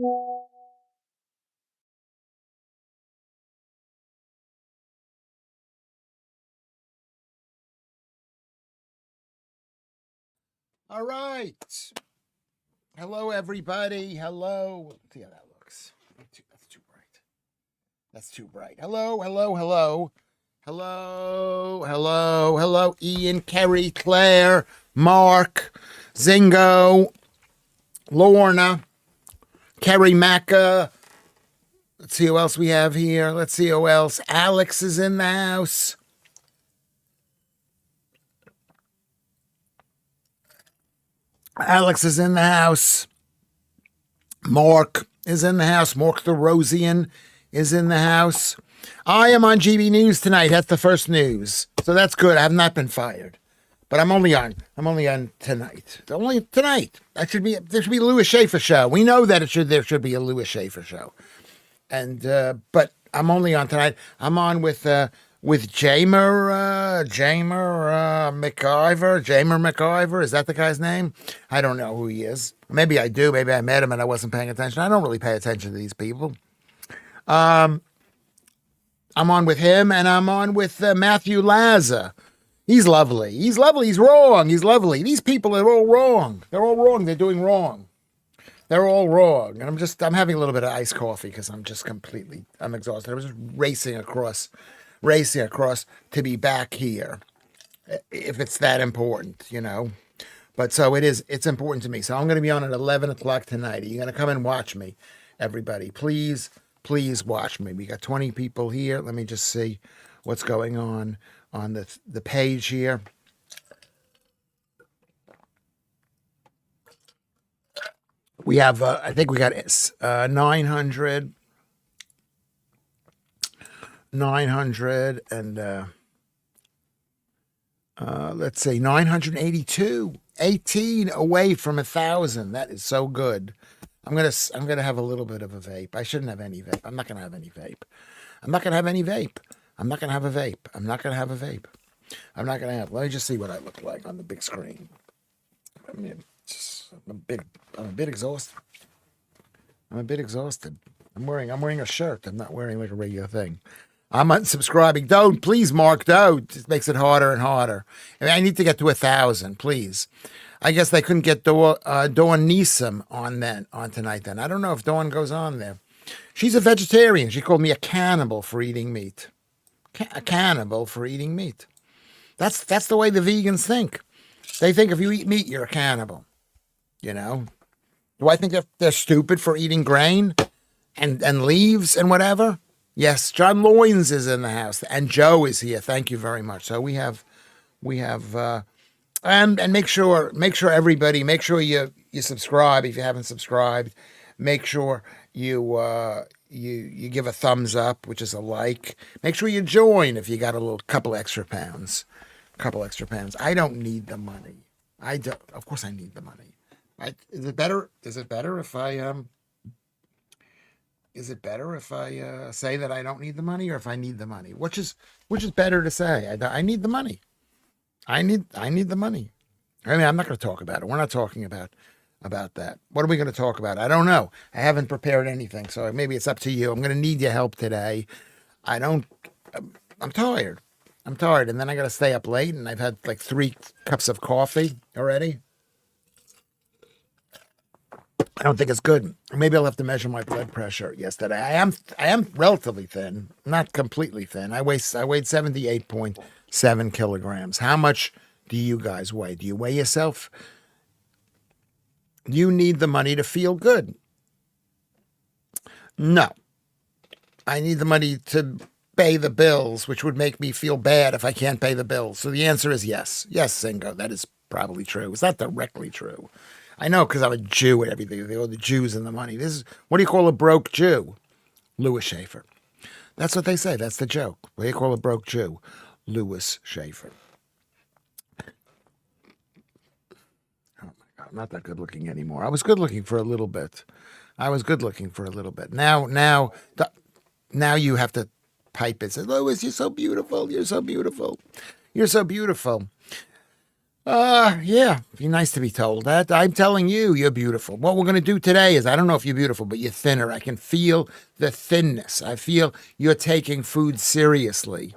All right. Hello, everybody. Hello. Let's see how that looks. That's too bright. That's too bright. Hello, hello, hello. Hello, hello, hello. Ian, Kerry, Claire, Mark, Zingo, Lorna, Kerry Macca. Let's see who else we have here. Let's see who else. Alex is in the house. Alex is in the house. Mark is in the house. Mark the Rosian is in the house. I am on GB News tonight. That's the first news. So that's good. I have not been fired. But I'm only on tonight. Only tonight. There should be a Lewis Schaffer show. We know that there should be a Lewis Schaffer show. And but I'm only on tonight. I'm on with Jamer McIver. Is that the guy's name? I don't know who he is. Maybe I do. Maybe I met him and I wasn't paying attention. I don't really pay attention to these people. I'm on with him, and I'm on with Matthew Laza. He's lovely. He's lovely. He's wrong. He's lovely. These people are all wrong. They're all wrong. They're doing wrong. They're all wrong. And I'm having a little bit of iced coffee because I'm exhausted. I was just racing across to be back here. If it's that important, But so it's important to me. So I'm going to be on at 11 o'clock tonight. Are you going to come and watch me, everybody? Please watch me. We got 20 people here. Let me just see what's going on the page here. We have, I think we got 900 and let's see, 982, 18 away from 1,000. That is so good. I'm gonna have a little bit of a vape. I shouldn't have any vape. I'm not gonna have any vape. I'm not gonna have any vape. I'm not gonna have a vape. I'm not gonna have a vape. I'm not gonna have. Let me just see what I look like on the big screen. I mean, I'm a bit exhausted. I'm wearing a shirt. I'm not wearing like a regular thing. I'm unsubscribing. Don't, please, Mark, don't. It makes it harder and harder. I mean, I need to get to 1,000, please. I guess they couldn't get Dawn Neeson on tonight then. I don't know if Dawn goes on there. She's a vegetarian. She called me a cannibal for eating meat. A cannibal for eating meat. That's the way the vegans think. They think if you eat meat, you're a cannibal. Do I think they're stupid for eating grain and leaves and whatever? Yes, John Loynes is in the house, and Joe is here. Thank you very much. So we have, and make sure everybody, make sure you subscribe if you haven't subscribed. Make sure you give a thumbs up, which is a like. Make sure you join if you got a couple extra pounds. I don't need the money. Of course I need the money. Is it better if I say that I don't need the money, or if I need the money? Which is better to say? I need the money. I need the money. I mean, I'm not going to talk about it. We're not talking about that. What are we going to talk about? I don't know. I haven't prepared anything, so maybe it's up to you. I'm going to need your help today. I'm tired. And then I got to stay up late, and I've had like 3 cups of coffee already. I don't think it's good. Maybe I'll have to measure my blood pressure yesterday. I am relatively thin, not completely thin. I weighed 78.7 kilograms. How much do you guys weigh? Do you weigh yourself? You need the money to feel good. No. I need the money to pay the bills, which would make me feel bad if I can't pay the bills. So the answer is yes. Yes, Zingo, that is probably true. It's not directly true. I know, because I'm a Jew and everything. They owe the Jews and the money. What do you call a broke Jew? Lewis Schaffer. That's what they say. That's the joke. What do you call a broke Jew? Lewis Schaffer. Oh my God, I'm not that good looking anymore. I was good looking for a little bit. Now you have to pipe it. Say, Lewis, you're so beautiful. You're so beautiful. Yeah, be nice to be told that. I'm telling you, you're beautiful. What we're going to do today is, I don't know if you're beautiful, but you're thinner. I can feel the thinness. I feel you're taking food seriously.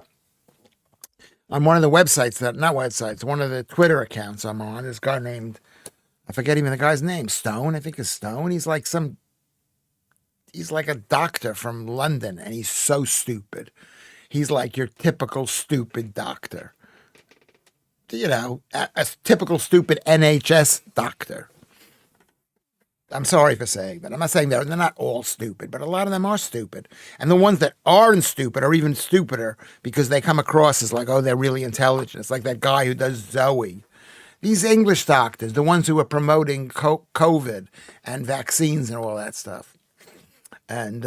On one of the websites not websites, one of the Twitter accounts I'm on, this guy named, I forget even the guy's name, Stone, I think is Stone. He's like a doctor from London, and he's so stupid. He's like your typical stupid doctor. A typical stupid NHS doctor. I'm sorry for saying that. I'm not saying they're not all stupid, but a lot of them are stupid. And the ones that aren't stupid are even stupider because they come across as like, oh, they're really intelligent. It's like that guy who does Zoe. These English doctors, the ones who are promoting COVID and vaccines and all that stuff. And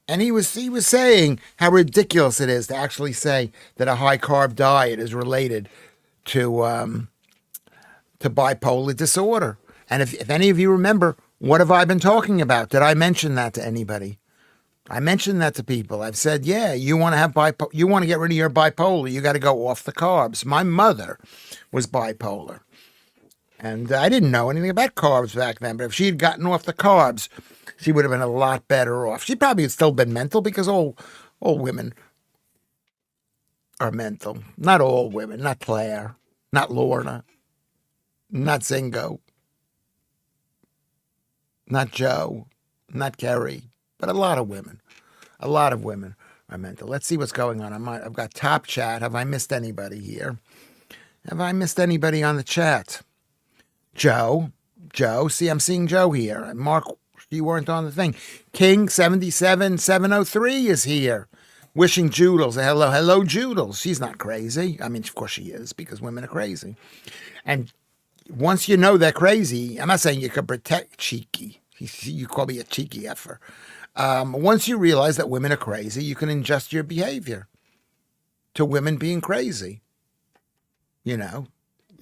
he was saying how ridiculous it is to actually say that a high carb diet is related to bipolar disorder. And if any of you remember, what have I been talking about? Did I mention that to anybody? I mentioned that to people. I've said, yeah, you want to you want to get rid of your bipolar, you got to go off the carbs. My mother was bipolar, and I didn't know anything about carbs back then. But if she had gotten off the carbs, she would have been a lot better off. She probably had still been mental because all women are mental. Not all women. Not Claire. Not Lorna. Not Zingo. Not Joe. Not Kerry. But a lot of women. A lot of women are mental. Let's see what's going on. I've got top chat. Have I missed anybody here? Have I missed anybody on the chat? Joe. See, I'm seeing Joe here. Mark, you weren't on the thing. King 77703 is here. Wishing Joodles a hello. Hello, Joodles. She's not crazy. I mean, of course she is, because women are crazy. And once you know they're crazy, I'm not saying you can protect cheeky. You call me a cheeky effer. Once you realize that women are crazy, you can adjust your behavior to women being crazy. You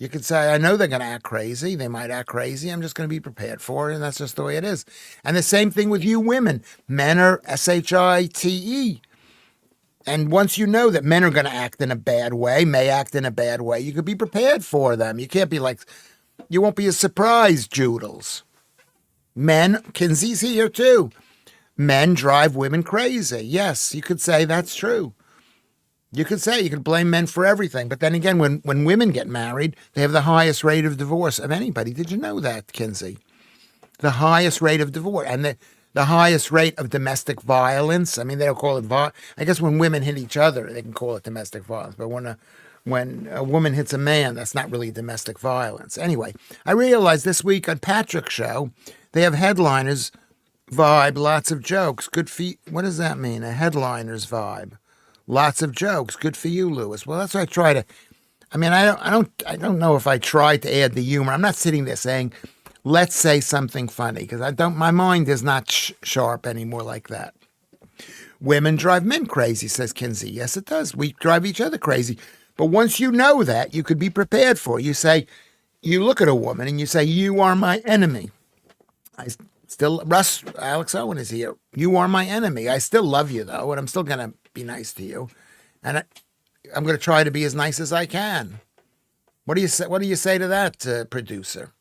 could say, I know they're going to act crazy. They might act crazy. I'm just going to be prepared for it. And that's just the way it is. And the same thing with you women. Men are shite. And once you know that men are going to act in a bad way, may act in a bad way, you could be prepared for them. You can't be like, you won't be as surprised, Joodles. Men, Kinsey's here too. Men drive women crazy. Yes, you could say that's true. You could blame men for everything. But then again, when women get married, they have the highest rate of divorce of anybody. Did you know that, Kinsey? The highest rate of divorce. And the highest rate of domestic violence. I mean, they don't call it I guess when women hit each other, they can call it domestic violence. But when a woman hits a man, that's not really domestic violence. Anyway, I realized this week on Patrick's show, they have headliners vibe, lots of jokes. Good for you. What does that mean? A headliner's vibe. Lots of jokes. Good for you, Lewis. Well, that's what I try to. I mean, I don't know if I try to add the humor. I'm not sitting there saying, let's say something funny, because my mind is not sharp anymore like that. Women drive men crazy, says Kinsey. Yes, it does. We drive each other crazy. But once you know that, you could be prepared for it. You look at a woman and you say, you are my enemy. Alex Owen is here. You are my enemy. I still love you, though, and I'm still going to be nice to you. And I'm going to try to be as nice as I can. What do you say to that, producer?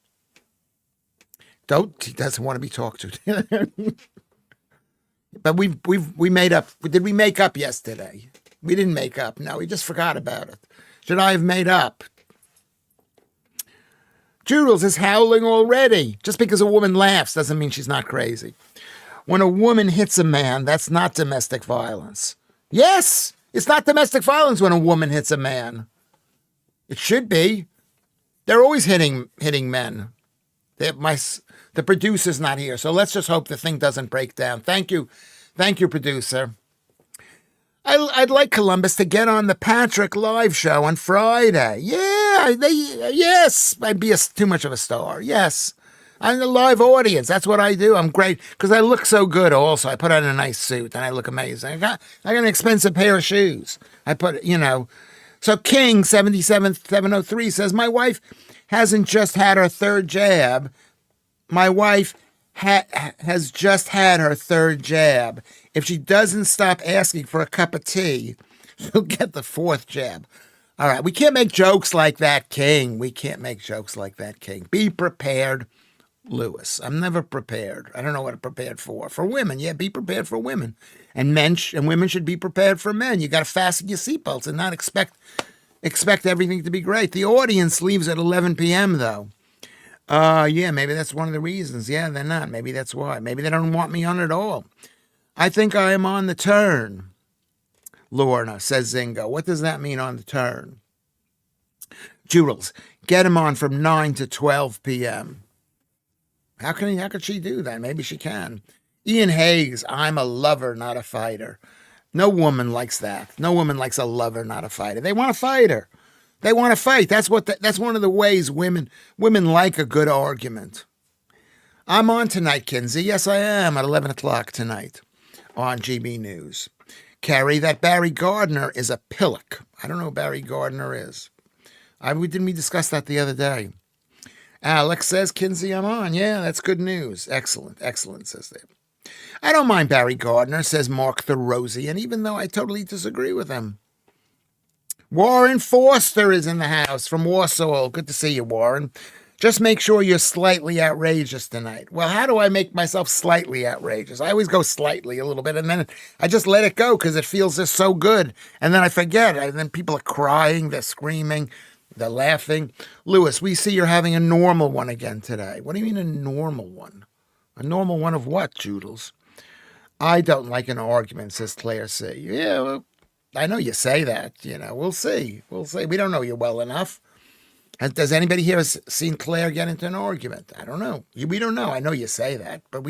He doesn't want to be talked to. But we made up. Did we make up yesterday? We didn't make up. No, we just forgot about it. Should I have made up? Joodles is howling already. Just because a woman laughs doesn't mean she's not crazy. When a woman hits a man, that's not domestic violence. Yes, it's not domestic violence when a woman hits a man. It should be. They're always hitting men. The producer's not here, so let's just hope the thing doesn't break down. Thank you, producer. I'd like Columbus to get on the Patrick live show on Friday. Yeah, yes, I'd be too much of a star. Yes, I'm the live audience. That's what I do. I'm great because I look so good. Also, I put on a nice suit and I look amazing. I got an expensive pair of shoes. So King 77703 says my wife hasn't just had her third jab. My wife has just had her third jab. If she doesn't stop asking for a cup of tea, she'll get the fourth jab. All right, we can't make jokes like that, King. We can't make jokes like that, King. Be prepared, Lewis. I'm never prepared. I don't know what I'm prepared for. For women, yeah, be prepared for women. And and women should be prepared for men. You got to fasten your seatbelts and not expect everything to be great. The audience leaves at 11 p.m. though. Yeah, maybe that's one of the reasons. Yeah, they're not. Maybe that's why. Maybe they don't want me on at all. I think I am on the turn, Lorna, says Zingo. What does that mean, on the turn? Joodles, get him on from 9 to 12 p.m. How could she do that? Maybe she can. Ian Hayes, I'm a lover, not a fighter. No woman likes that. No woman likes a lover, not a fighter. They want a fighter. They want to fight. That's one of the ways women like a good argument. I'm on tonight, Kinsey. Yes, I am, at 11 o'clock tonight on GB News. Carrie, that Barry Gardner is a pillock. I don't know who Barry Gardner is. Didn't we discuss that the other day? Alex says, Kinsey, I'm on. Yeah, that's good news. Excellent, says they. I don't mind Barry Gardner, says Mark Therosian, even though I totally disagree with him. Warren Forster is in the house from Warsaw. Good to see you, Warren. Just make sure you're slightly outrageous tonight. Well, how do I make myself slightly outrageous? I always go slightly a little bit, and then I just let it go because it feels just so good. And then I forget. And then people are crying, they're screaming, they're laughing. Lewis, we see you're having a normal one again today. What do you mean a normal one? A normal one of what, Joodles? I don't like an argument, says Claire C. Yeah, well, I know you say that. We'll see. We don't know you well enough. Does anybody here seen Claire get into an argument? I don't know. We don't know. I know you say that, but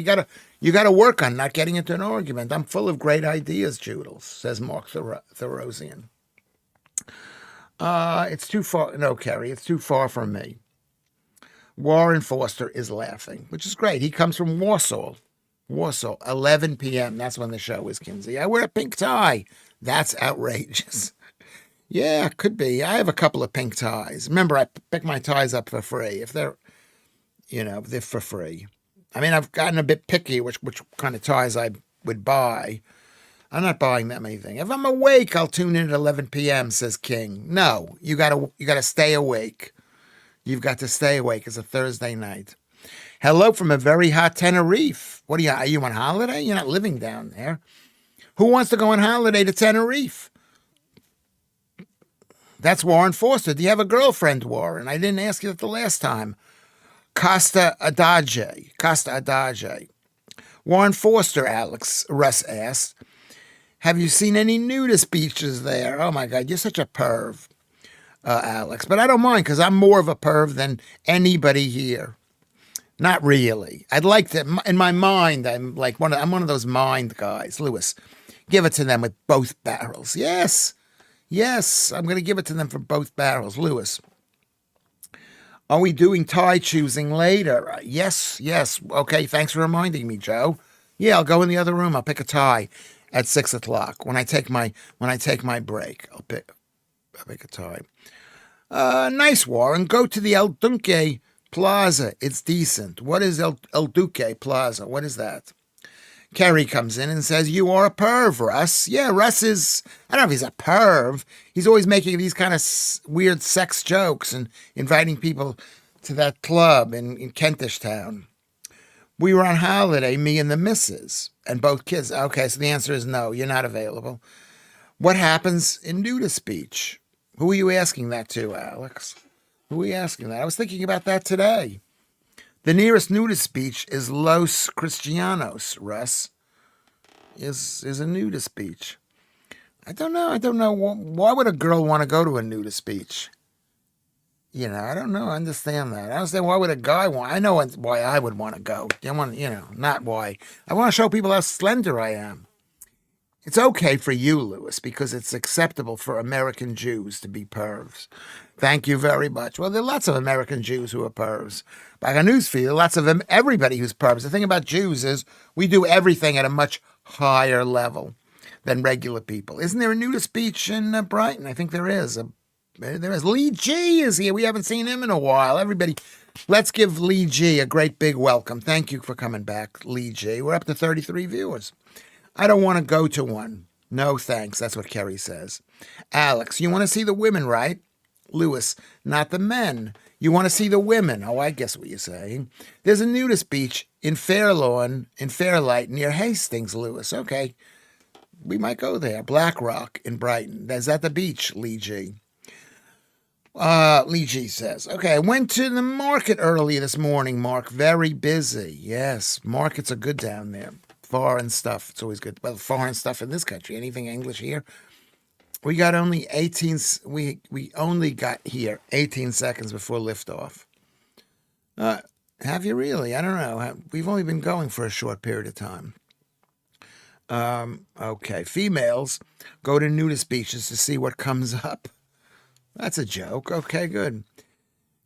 you gotta work on not getting into an argument. I'm full of great ideas, Joodles, says Mark Therosian. It's too far. No, Kerry, it's too far from me. Warren Forster is laughing, which is great. He comes from Warsaw. 11 p.m. That's when the show is, Kinsey. I wear a pink tie. That's outrageous. Yeah, could be. I have a couple of pink ties. Remember, I pick my ties up for free. If they're for free. I mean, I've gotten a bit picky which kind of ties I would buy. I'm not buying that many things. If I'm awake, I'll tune in at 11 p.m., says King. No, you gotta stay awake. You've got to stay awake. It's a Thursday night. Hello from a very hot Tenerife. Are you on holiday? You're not living down there. Who wants to go on holiday to Tenerife? That's Warren Forster. Do you have a girlfriend, Warren? I didn't ask you that the last time. Costa Adage. Warren Forster, Russ asked. Have you seen any nudist beaches there? Oh, my God, you're such a perv, Alex. But I don't mind because I'm more of a perv than anybody here. Not really. I'd like to, in my mind, I'm one of those mind guys. Lewis, give it to them with both barrels. Yes, I'm going to give it to them for both barrels. Lewis, are we doing tie choosing later? Yes. Okay, thanks for reminding me, Joe. Yeah, I'll go in the other room. I'll pick a tie at 6 o'clock when I take my break. I'll pick a tie. Nice, Warren. Go to the El Duque Plaza. It's decent. What is El Duque Plaza? What is that? Kerry comes in and says, you are a perv, Russ. Yeah, Russ is, I don't know if he's a perv. He's always making these kind of weird sex jokes and inviting people to that club in Kentish Town. We were on holiday, me and the missus, and both kids. Okay, so the answer is no, you're not available. What happens in nudist beach? Who are you asking that to, Alex? Who are you asking that? I was thinking about that today. The nearest nudist beach is Los Cristianos, Russ. Is a nudist beach. I don't know. Why would a girl want to go to a nudist beach? I don't know. I understand that. I understand why would a guy want. I know why I would want to go. Not why. I want to show people how slender I am. It's okay for you, Lewis, because it's acceptable for American Jews to be pervs. Thank you very much. Well, there are lots of American Jews who are pervs. By a newsfeed, lots of them, everybody who's pervs. The thing about Jews is we do everything at a much higher level than regular people. Isn't there a nudist beach in Brighton? I think there is. There is. Lee G is here. We haven't seen him in a while. Everybody, let's give Lee G a great big welcome. Thank you for coming back, Lee G. We're up to 33 viewers. I don't want to go to one. No thanks. That's what Kerry says. Alex, you want to see the women, right? Lewis, not the men. You want to see the women. Oh, I guess what you're saying. There's a nudist beach in Fairlight near Hastings, Lewis. Okay. We might go there. Black Rock in Brighton. Is that the beach, Lee G? Lee G says, okay, I went to the market early this morning, Mark. Very busy. Yes, markets are good down there. Foreign stuff. It's always good. Well, foreign stuff in this country. Anything English here? We got only 18. We only got here 18 seconds before liftoff. Have you really? I don't know. We've only been going for a short period of time. Okay. Females go to nudist beaches to see what comes up. That's a joke. Okay, good.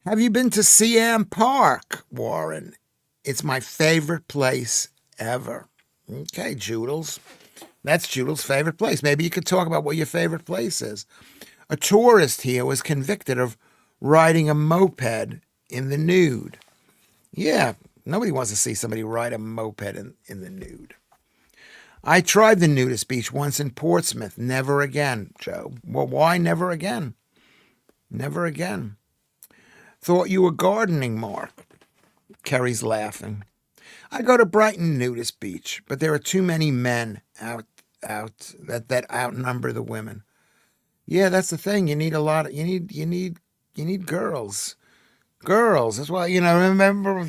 Have you been to Siam Park, Warren? It's my favorite place ever. Okay, Joodles. That's Joodles' favorite place. Maybe you could talk about what your favorite place is. A tourist here was convicted of riding a moped in the nude. Yeah, nobody wants to see somebody ride a moped in the nude. I tried the nudist beach once in Portsmouth. Never again, Joe. Well, why never again? Never again. Thought you were gardening, Mark. Kerry's laughing. I go to Brighton nudist beach, but there are too many men out that outnumber the women. Yeah, that's the thing. You need a lot of you need girls. Girls. That's why, remember,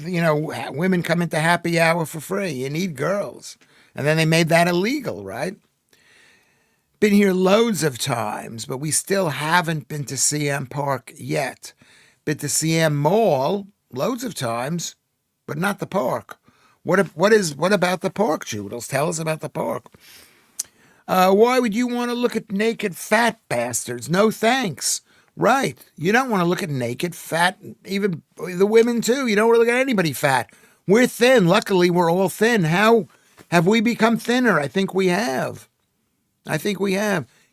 women come into happy hour for free. You need girls. And then they made that illegal, right? Been here loads of times, but we still haven't been to Siam Park yet. Been to Siam Mall loads of times, but not the park. What about the park, Joodles? Tell us about the park. Why would you want to look at naked fat bastards? No thanks. Right. You don't want to look at naked fat, even the women too. You don't want to look at anybody fat. We're thin. Luckily, we're all thin. How have we become thinner? I think we have.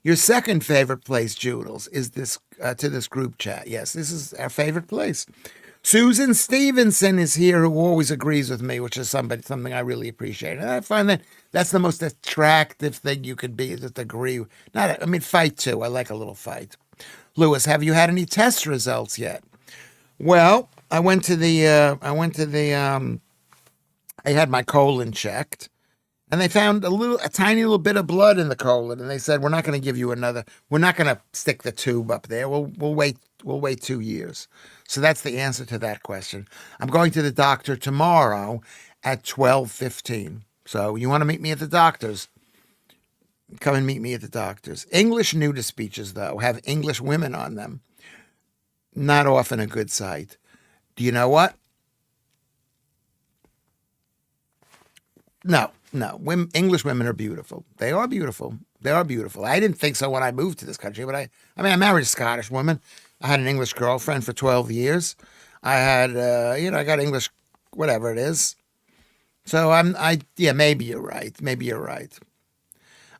Your second favorite place, Joodles, is this to this group chat. Yes, this is our favorite place. Susan Stevenson is here, who always agrees with me, which is something I really appreciate. And I find that's the most attractive thing you could be, just agree. Fight too. I like a little fight. Lewis, have you had any test results yet? Well, I had my colon checked. And they found a tiny little bit of blood in the colon, and they said, we're not going to give you another. We're not going to stick the tube up there. We'll wait 2 years. So that's the answer to that question. I'm going to the doctor tomorrow at 12:15. So you want to meet me at the doctor's? Come and meet me at the doctor's. English nudist beaches, though, have English women on them. Not often a good sight. Do you know what? No. English women are beautiful. They are beautiful. I didn't think so when I moved to this country, but I married a Scottish woman. I had an English girlfriend for 12 years. I had, I got English, whatever it is. So maybe you're right.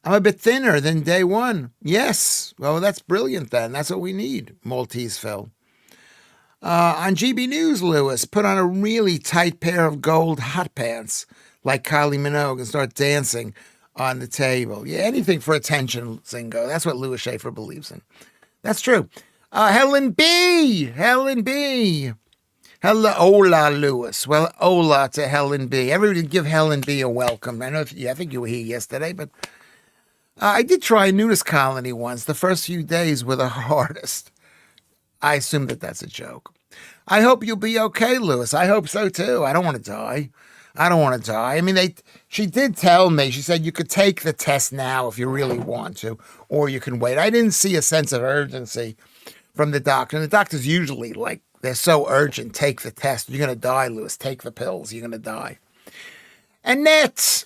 I'm a bit thinner than day one. Yes. Well, that's brilliant then. That's what we need, Maltese Phil. On GB News, Lewis, put on a really tight pair of gold hot pants like Kylie Minogue and start dancing on the table. Yeah, anything for attention, Zingo. That's what Lewis Schaffer believes in. That's true. Helen B. Hello, hola, Lewis. Well, hola to Helen B. Everybody give Helen B a welcome. I think you were here yesterday, but I did try a nudist colony once. The first few days were the hardest. I assume that's a joke. I hope you'll be okay, Lewis. I hope so, too. I don't want to die. She did tell me, she said you could take the test now if you really want to, or you can wait. I didn't see a sense of urgency from the doctor. And the doctor's usually like, they're so urgent. Take the test. You're going to die, Lewis. Take the pills. You're going to die. Annette,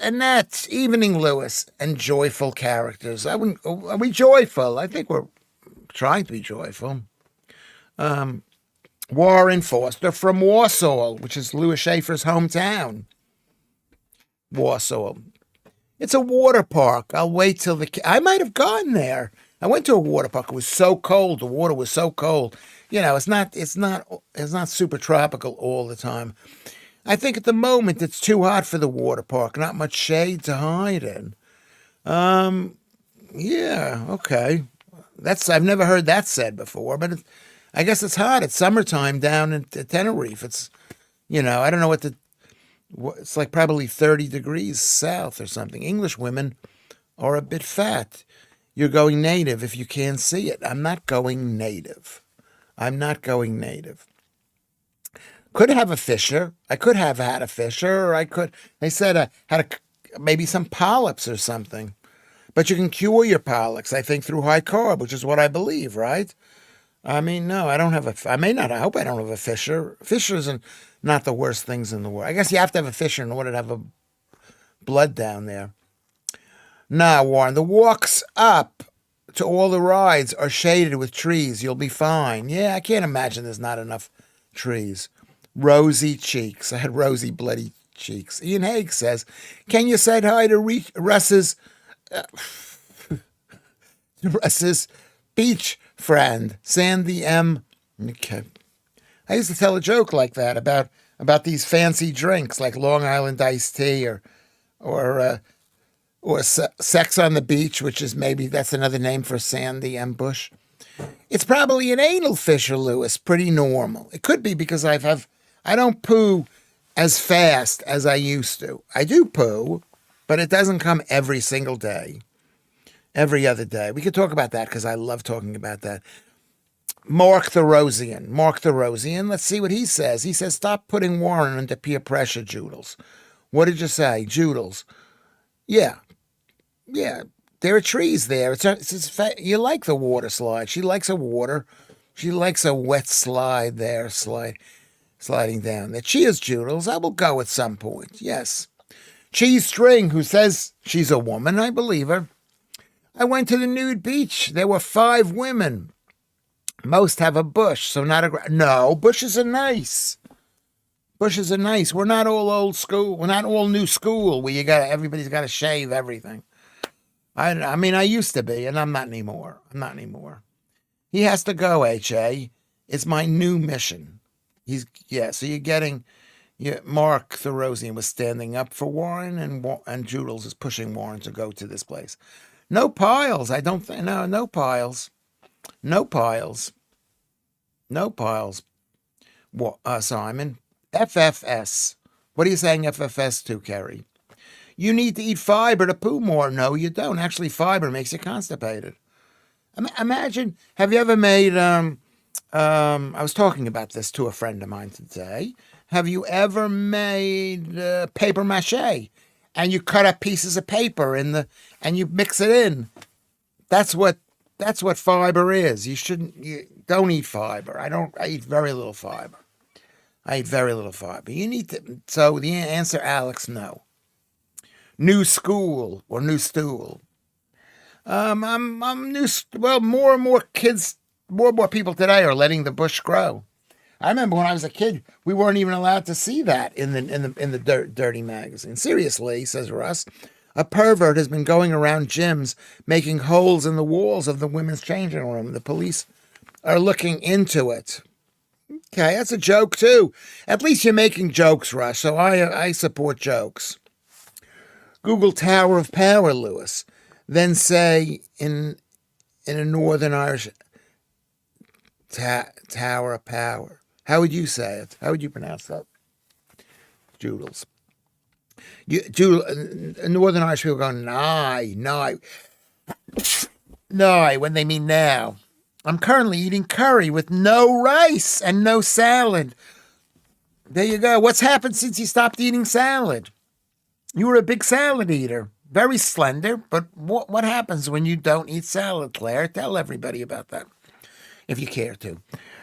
evening, Lewis, and joyful characters. Are we joyful? I think we're trying to be joyful. Warren Foster from Warsaw, which is Lewis Schaffer's hometown. Warsaw. It's a water park. I'll wait till I might have gone there. I went to a water park. It was so cold. The water was so cold. It's not super tropical all the time. I think at the moment it's too hot for the water park. Not much shade to hide in. Yeah, okay. I've never heard that said before, but I guess it's hot. It's summertime down in Tenerife. I don't know it's like probably 30 degrees south or something. English women are a bit fat. You're going native if you can't see it. I'm not going native. I'm not going native. Could have a fissure. I could have had a fissure, or they said I had maybe some polyps or something. But you can cure your polyps, I think, through high carb, which is what I believe, right? I mean, no, I don't have I may not, I hope I don't have a fissure. Fissures are not the worst things in the world. I guess you have to have a fissure in order to have a blood down there. Nah, Warren, the walks up to all the rides are shaded with trees. You'll be fine. Yeah, I can't imagine there's not enough trees. Rosy cheeks. I had rosy, bloody cheeks. Ian Haig says, can you say hi to Russ's beach friend, Sandy M. Okay. I used to tell a joke like that about these fancy drinks like Long Island iced tea or sex on the beach, which is maybe that's another name for Sandy M. Bush. It's probably an anal fissure, Lewis. Pretty normal. It could be because I don't poo as fast as I used to. I do poo, but it doesn't come every single day. Every other day. We could talk about that because I love talking about that. Mark the Rosian. Let's see what he says. He says, stop putting Warren under peer pressure, Joodles. What did you say? Joodles. Yeah. There are trees there. You like the water slide. She likes a water. She likes a wet slide there, sliding down there. Cheers, Joodles. I will go at some point. Yes. Cheese String, who says she's a woman. I believe her. I went to the nude beach. There were 5 women. Most have a bush, so not a... No, bushes are nice. Bushes are nice. We're not all old school. We're not all new school where everybody's got to shave everything. I mean, I used to be, and I'm not anymore. He has to go, H.A. It's my new mission. So you're getting... Mark Therosian was standing up for Warren, and Joodles is pushing Warren to go to this place. No piles. I don't think. No piles. No piles. What, Simon? FFS. What are you saying FFS to, Kerry? You need to eat fiber to poo more. No, you don't. Actually, fiber makes you constipated. Imagine, have you ever made, I was talking about this to a friend of mine today. Have you ever made paper mache? And you cut up pieces of paper and you mix it in. That's what fiber is. You don't eat fiber. I eat very little fiber. You need to, so the answer, Alex, no. New school or new stool. I'm new, well, more and more kids, more and more people today are letting the bush grow. I remember when I was a kid, we weren't even allowed to see that in the dirty magazine. Seriously, says Russ, a pervert has been going around gyms making holes in the walls of the women's changing room. The police are looking into it. Okay, that's a joke too. At least you're making jokes, Russ. So I support jokes. Google Tower of Power, Lewis. Then say in a Northern Irish Tower of Power. How would you say it? How would you pronounce that? Joodles. Northern Irish people go, nigh, when they mean now. I'm currently eating curry with no rice and no salad. There you go. What's happened since you stopped eating salad? You were a big salad eater. Very slender, but what happens when you don't eat salad, Claire? Tell everybody about that, if you care to.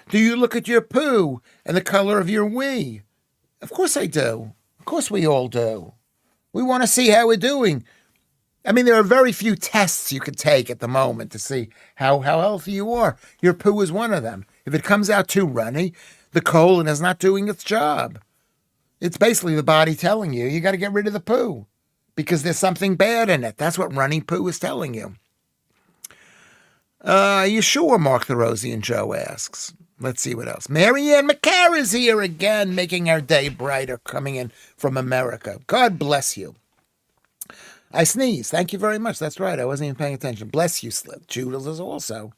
Do you look at your poo and the color of your wee? Of course I do. Of course we all do. We want to see how we're doing. I mean, there are very few tests you could take at the moment to see how healthy you are. Your poo is one of them. If it comes out too runny, the colon is not doing its job. It's basically the body telling you got to get rid of the poo because there's something bad in it. That's what runny poo is telling you. Are you sure, Mark the Rosie and Joe asks. Let's see what else. Marianne McCarr is here again, making our day brighter, coming in from America. God bless you. I sneezed. Thank you very much. That's right. I wasn't even paying attention. Bless you, Slip. Judels is also.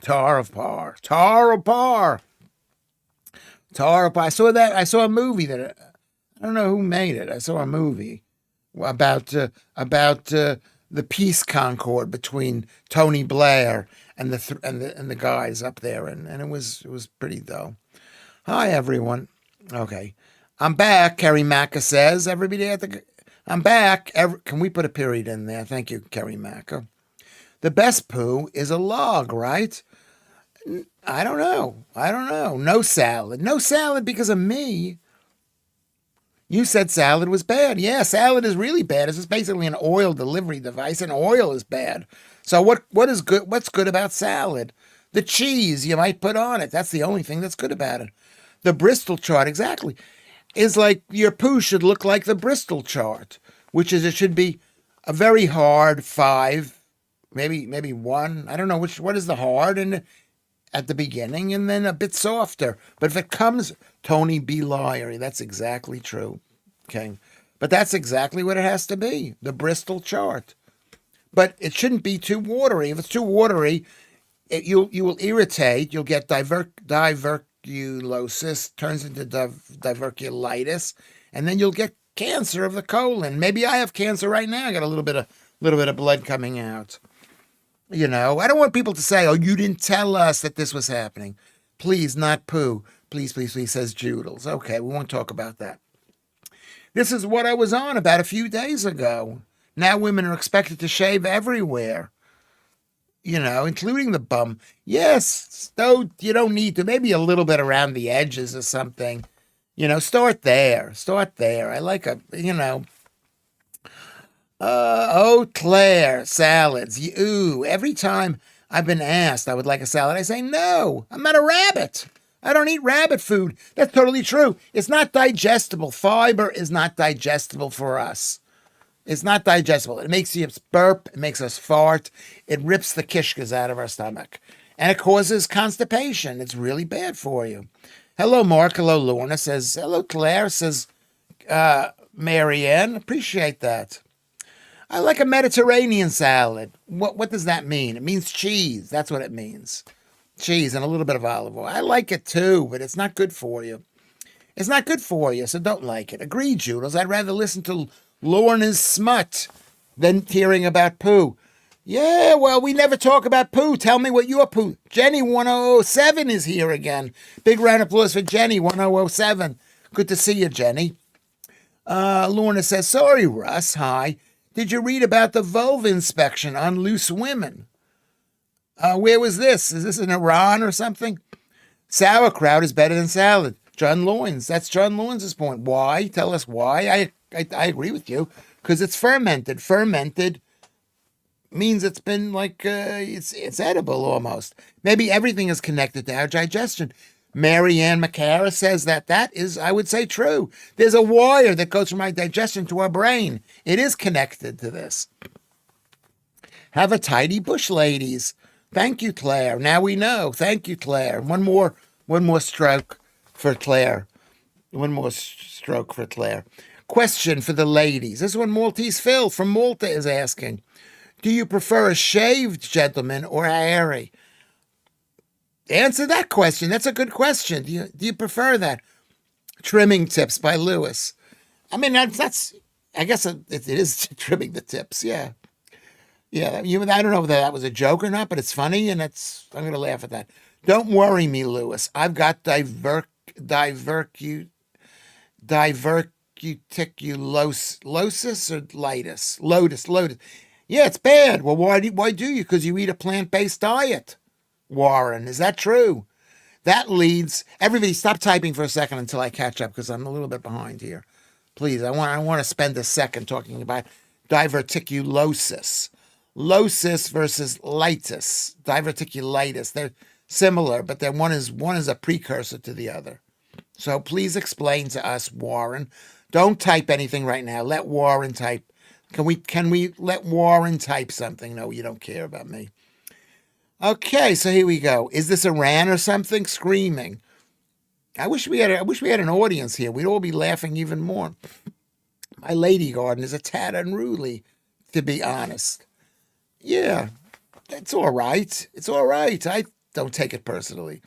Tar of Par. Tar of Par. Tar of Par. I saw a movie that, I don't know who made it. I saw a movie about the peace concord between Tony Blair and the guys up there, and it was pretty dull. Hi everyone. Okay, I'm back. Kerry Macca says everybody at the. I'm back. Can we put a period in there? Thank you, Kerry Macca. The best poo is a log, right? I don't know. No salad. No salad because of me. You said salad was bad. Yeah, salad is really bad. It's just basically an oil delivery device, and oil is bad. So what is good? What's good about salad? The cheese you might put on it. That's the only thing that's good about it. The Bristol chart, exactly, is like your poo should look like the Bristol chart, which is it should be a very hard 5, maybe 1. I don't know what is the hard and at the beginning, and then a bit softer. But if it comes, Tony B. Lyery, that's exactly true. Okay. But that's exactly what it has to be, the Bristol chart. But it shouldn't be too watery. If it's too watery, you will irritate. You'll get diverculosis, turns into diverculitis, and then you'll get cancer of the colon. Maybe I have cancer right now. I got a little bit of blood coming out. I don't want people to say, "Oh, you didn't tell us that this was happening." Please, not poo. Please, says Judels. Okay, we won't talk about that. This is what I was on about a few days ago. Now women are expected to shave everywhere, including the bum. Yes, though you don't need to. Maybe a little bit around the edges or something. Start there. I like Eau Claire salads. Every time I've been asked I would like a salad, I say no. I'm not a rabbit. I don't eat rabbit food. That's totally true. It's not digestible. Fiber is not digestible for us. It's not digestible. It makes us burp. It makes us fart. It rips the kishkas out of our stomach. And it causes constipation. It's really bad for you. Hello, Mark. Hello, Lorna. Says, hello, Claire. Says, Marianne. Appreciate that. I like a Mediterranean salad. What does that mean? It means cheese. That's what it means. Cheese and a little bit of olive oil. I like it too, but it's not good for you. It's not good for you, so don't like it. Agreed, Judels. I'd rather listen to Lorna's smut than hearing about poo. Yeah, well, we never talk about poo. Tell me what your poo. Jenny 1007 is here again. Big round of applause for Jenny 1007. Good to see you, Jenny. Lorna says, sorry, Russ. Hi. Did you read about the vulva inspection on loose women? Where was this? Is this in Iran or something? Sauerkraut is better than salad. John Loins. That's John Loins' point. Why? Tell us why. I agree with you. Because it's fermented. Fermented means it's been like, it's edible almost. Maybe everything is connected to our digestion. Marianne McCara says that is, I would say, true. There's a wire that goes from our digestion to our brain. It is connected to this. Have a tidy bush, ladies. Thank you, Claire. Now we know. Thank you, Claire. One more stroke for Claire. One more stroke for Claire. Question for the ladies. This one, Maltese Phil from Malta is asking, do you prefer a shaved gentleman or a hairy? Answer that question. That's a good question. Do you prefer that? Trimming tips by Lewis. I mean, that's I guess it is trimming the tips. Yeah. Yeah. I don't know whether that was a joke or not, but it's funny, and I'm going to laugh at that. Don't worry me, Lewis. I've got diverticulosis or litis. Lotus. Yeah, it's bad. Well, why do you? Because you eat a plant-based diet. Warren, is that true? That leads everybody. Stop typing for a second until I catch up because I'm a little bit behind here. Please, I want to spend a second talking about diverticulosis, losis versus litis, diverticulitis. They're similar, but then one is a precursor to the other. So please explain to us, Warren. Don't type anything right now. Let Warren type. Can we let Warren type something? No, you don't care about me. Okay, so here we go. Is this Iran or something? Screaming. I wish we had an audience here. We'd all be laughing even more. My lady garden is a tad unruly. to be honest. Yeah, it's all right. It's all right. I don't take it personally.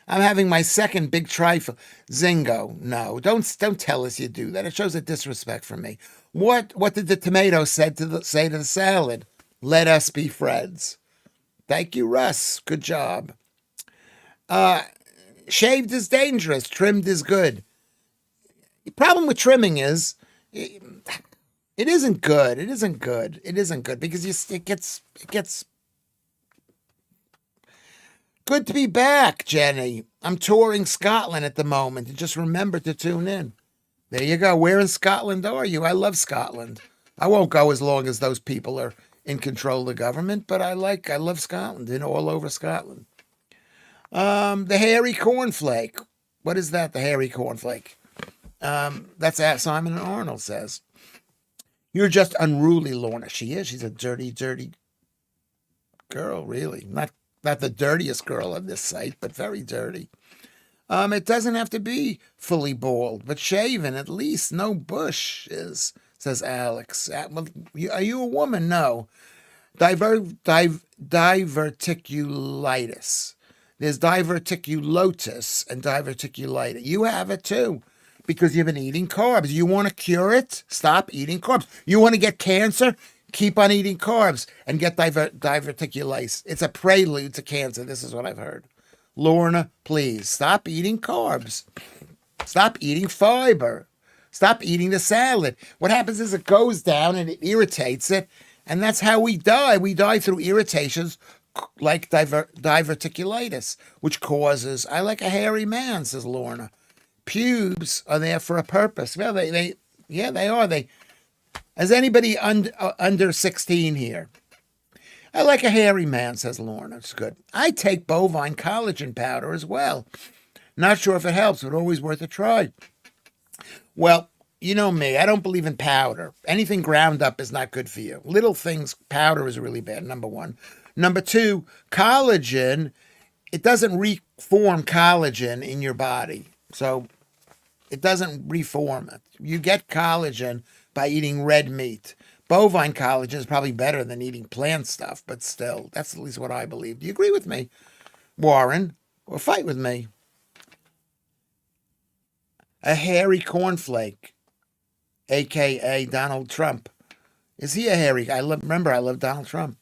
I'm having my second big trifle. Zingo, no, don't tell us you do that. It shows a disrespect for me. What did the tomato say to the salad? Let us be friends. Thank you, Russ. Good job. Shaved is dangerous. Trimmed is good. The problem with trimming is it isn't good. It isn't good. It isn't good because it gets good to be back, Jenny. I'm touring Scotland at the moment. Just remember to tune in. There you go. Where in Scotland are you? I love Scotland. I won't go as long as those people are in control of the government, but I love Scotland and all over Scotland. The hairy cornflake. What is that? The hairy cornflake. That's what Simon and Arnold says. You're just unruly, Lorna. She is. She's a dirty, dirty girl, really. Not the dirtiest girl on this site, but very dirty. It doesn't have to be fully bald, but shaven at least. No bushes, says Alex. Well, are you a woman? No. Diverticulitis. There's diverticulosis and diverticulitis. You have it too because you've been eating carbs. You want to cure it? Stop eating carbs. You want to get cancer? Keep on eating carbs and get diverticulitis. It's a prelude to cancer. This is what I've heard. Lorna, please stop eating carbs. Stop eating fiber. Stop eating the salad. What happens is it goes down and it irritates it, and that's how we die. We die through irritations like diverticulitis, which causes, I like a hairy man, says Lorna. Pubes are there for a purpose. Well, they are. Is anybody under 16 here? I like a hairy man, says Lorna. It's good. I take bovine collagen powder as well. Not sure if it helps, but always worth a try. Well, you know me. I don't believe in powder. Anything ground up is not good for you. Little things, powder is really bad, number one. Number two, collagen, it doesn't reform collagen in your body. So it doesn't reform it. You get collagen by eating red meat. Bovine collagen is probably better than eating plant stuff, but still, that's at least what I believe. Do you agree with me, Warren? Or fight with me? A hairy cornflake, a.k.a. Donald Trump. Is he a hairy? I love Donald Trump.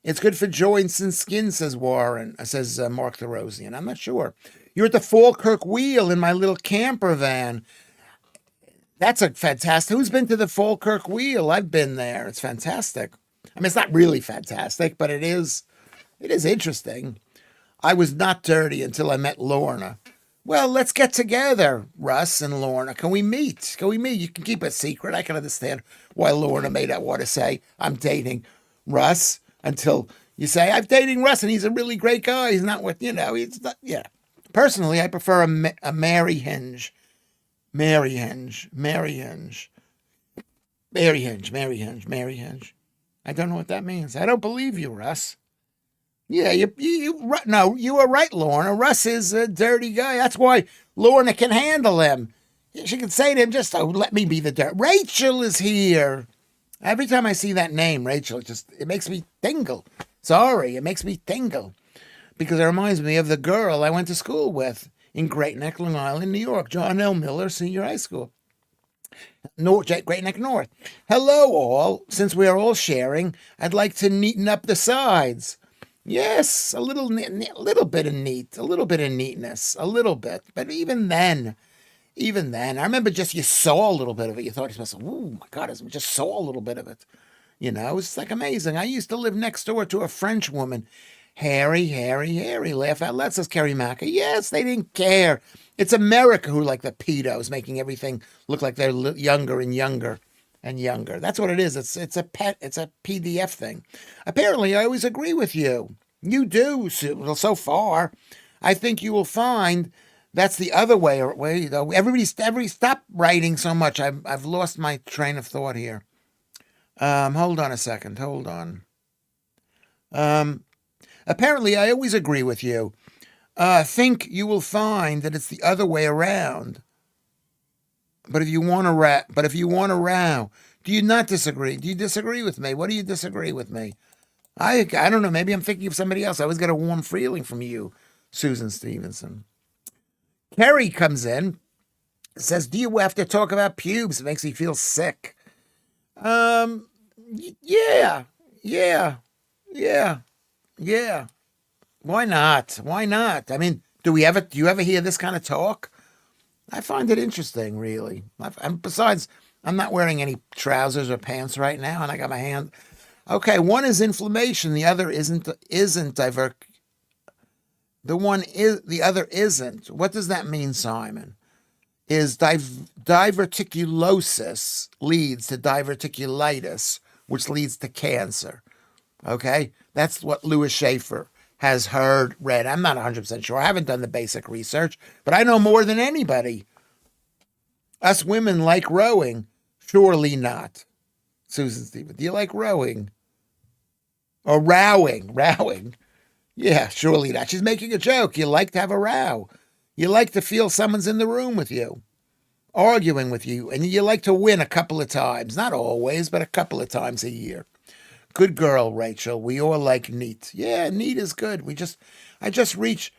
It's good for joints and skin, says Warren, says Mark the Rosian. I'm not sure. You're at the Falkirk Wheel in my little camper van. That's a fantastic. Who's been to the Falkirk Wheel? I've been there. It's fantastic. I mean, it's not really fantastic, but it is interesting. I was not dirty until I met Lorna. Well, let's get together, Russ and Lorna. Can we meet? You can keep it secret. I can understand why Lorna may not want to say, I'm dating Russ, until you say, I'm dating Russ, and he's a really great guy. He's not what, he's not, yeah. Personally, I prefer a Mary Hinge. Mary Hinge. I don't know what that means. I don't believe you, Russ. Yeah, you were right, Lorna. Russ is a dirty guy. That's why Lorna can handle him. She can say to him, just, let me be the dirt. Rachel is here. Every time I see that name, Rachel, it makes me tingle. Sorry, it makes me tingle. Because it reminds me of the girl I went to school with in Great Neck, Long Island, New York. John L. Miller Senior High School. Great Neck North. Hello, all. Since we are all sharing, I'd like to neaten up the sides. Yes, a little bit of neat, a little bit of neatness, a little bit. But even then, I remember you saw a little bit of it. You thought to yourself, oh my God, I just saw a little bit of it. It's like amazing. I used to live next door to a French woman. Harry, laugh out loud, says Kerry Macker. Yes, they didn't care. It's America who like the pedos, making everything look like they're younger and younger and younger. That's what it is. It's a PDF thing. Apparently, I always agree with you. You do. So far, I think you will find that's the other way. Everybody stop writing so much. I've lost my train of thought here. Hold on a second. Hold on. Apparently, I always agree with you. Think you will find that it's the other way around. But if you want to row do you not disagree? Do you disagree with me? What do you disagree with me? I don't know. Maybe I'm thinking of somebody else. I always get a warm feeling from you, Susan Stevenson. Kerry comes in, says, "Do you have to talk about pubes? It makes me feel sick." Yeah, yeah, yeah, yeah. Why not? Why not? I mean, do you ever hear this kind of talk? I find it interesting, really. Besides, I'm not wearing any trousers or pants right now, and I got my hand. Okay, one is inflammation, the other isn't divert. The other isn't. What does that mean, Simon? Is diverticulosis leads to diverticulitis, which leads to cancer. Okay, that's what Lewis Schaffer has read. I'm not 100% sure. I haven't done the basic research, but I know more than anybody. Us women like rowing. Surely not. Susan Stevens, do you like rowing? Or rowing? Rowing. Yeah, surely not. She's making a joke. You like to have a row. You like to feel someone's in the room with you, arguing with you, and you like to win a couple of times. Not always, but a couple of times a year. Good girl, Rachel. We all like neat. Yeah, neat is good. I just reach.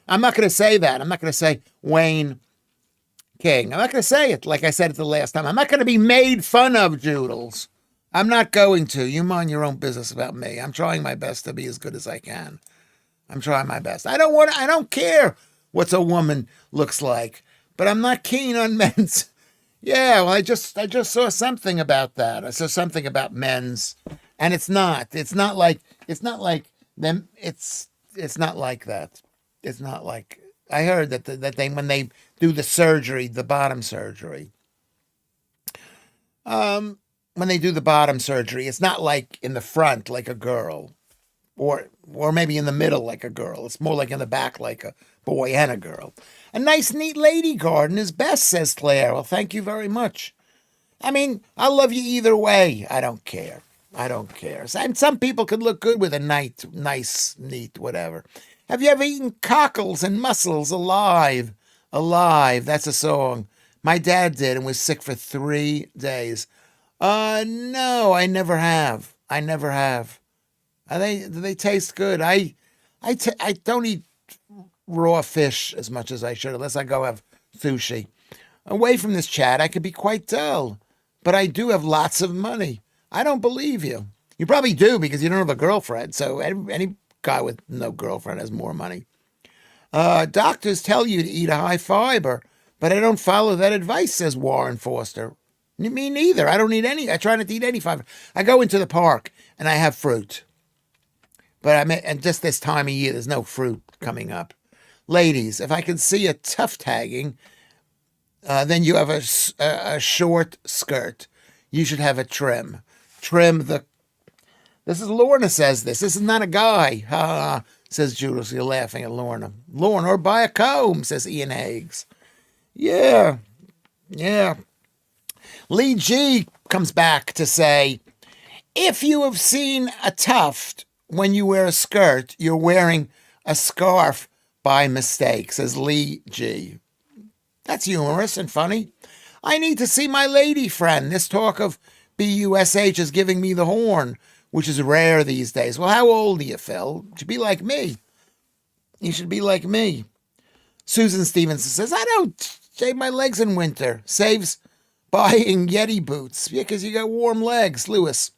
I'm not going to say that. I'm not going to say Wayne King. I'm not going to say it like I said it the last time. I'm not going to be made fun of, Joodles. I'm not going to. You mind your own business about me. I'm trying my best to be as good as I can. I'm trying my best. I don't care what a woman looks like, but I'm not keen on men's. Yeah, well, I just saw something about that. I saw something about men's, and it's not like them. It's not like that. It's not like I heard that they when they do the surgery, the bottom surgery. When they do the bottom surgery, it's not like in the front like a girl, or maybe in the middle like a girl. It's more like in the back like a boy and a girl. A nice, neat lady garden is best, says Claire. Well, thank you very much. I mean, I love you either way. I don't care. I don't care. And some people could look good with a nice, neat, whatever. Have you ever eaten cockles and mussels alive? Alive. That's a song. My dad did and was sick for 3 days. No, I never have. I never have. Do they taste good? I don't eat raw fish as much as I should, unless I go have sushi. Away from this chat, I could be quite dull, but I do have lots of money. I don't believe you. You probably do because you don't have a girlfriend. So any guy with no girlfriend has more money. Doctors tell you to eat a high fiber, but I don't follow that advice, says Warren Foster. Me neither. I don't eat any. I try not to eat any fiber. I go into the park and I have fruit. But and just this time of year, there's no fruit coming up. Ladies, if I can see a tough tagging, then you have a short skirt. You should have a trim. This is Lorna says this. This is not a guy. Ha, says Judas. You're laughing at Lorna. Lorna, or buy a comb, says Ian Higgs. Yeah. Lee G comes back to say, if you have seen a tuft when you wear a skirt, you're wearing a scarf by mistake, says Lee G. That's humorous and funny. I need to see my lady friend. This talk of BUSH is giving me the horn, which is rare these days. Well, how old are you, Phil? You should be like me. You should be like me. Susan Stevenson says, I don't shave my legs in winter. Saves buying Yeti boots because you got warm legs, Lewis.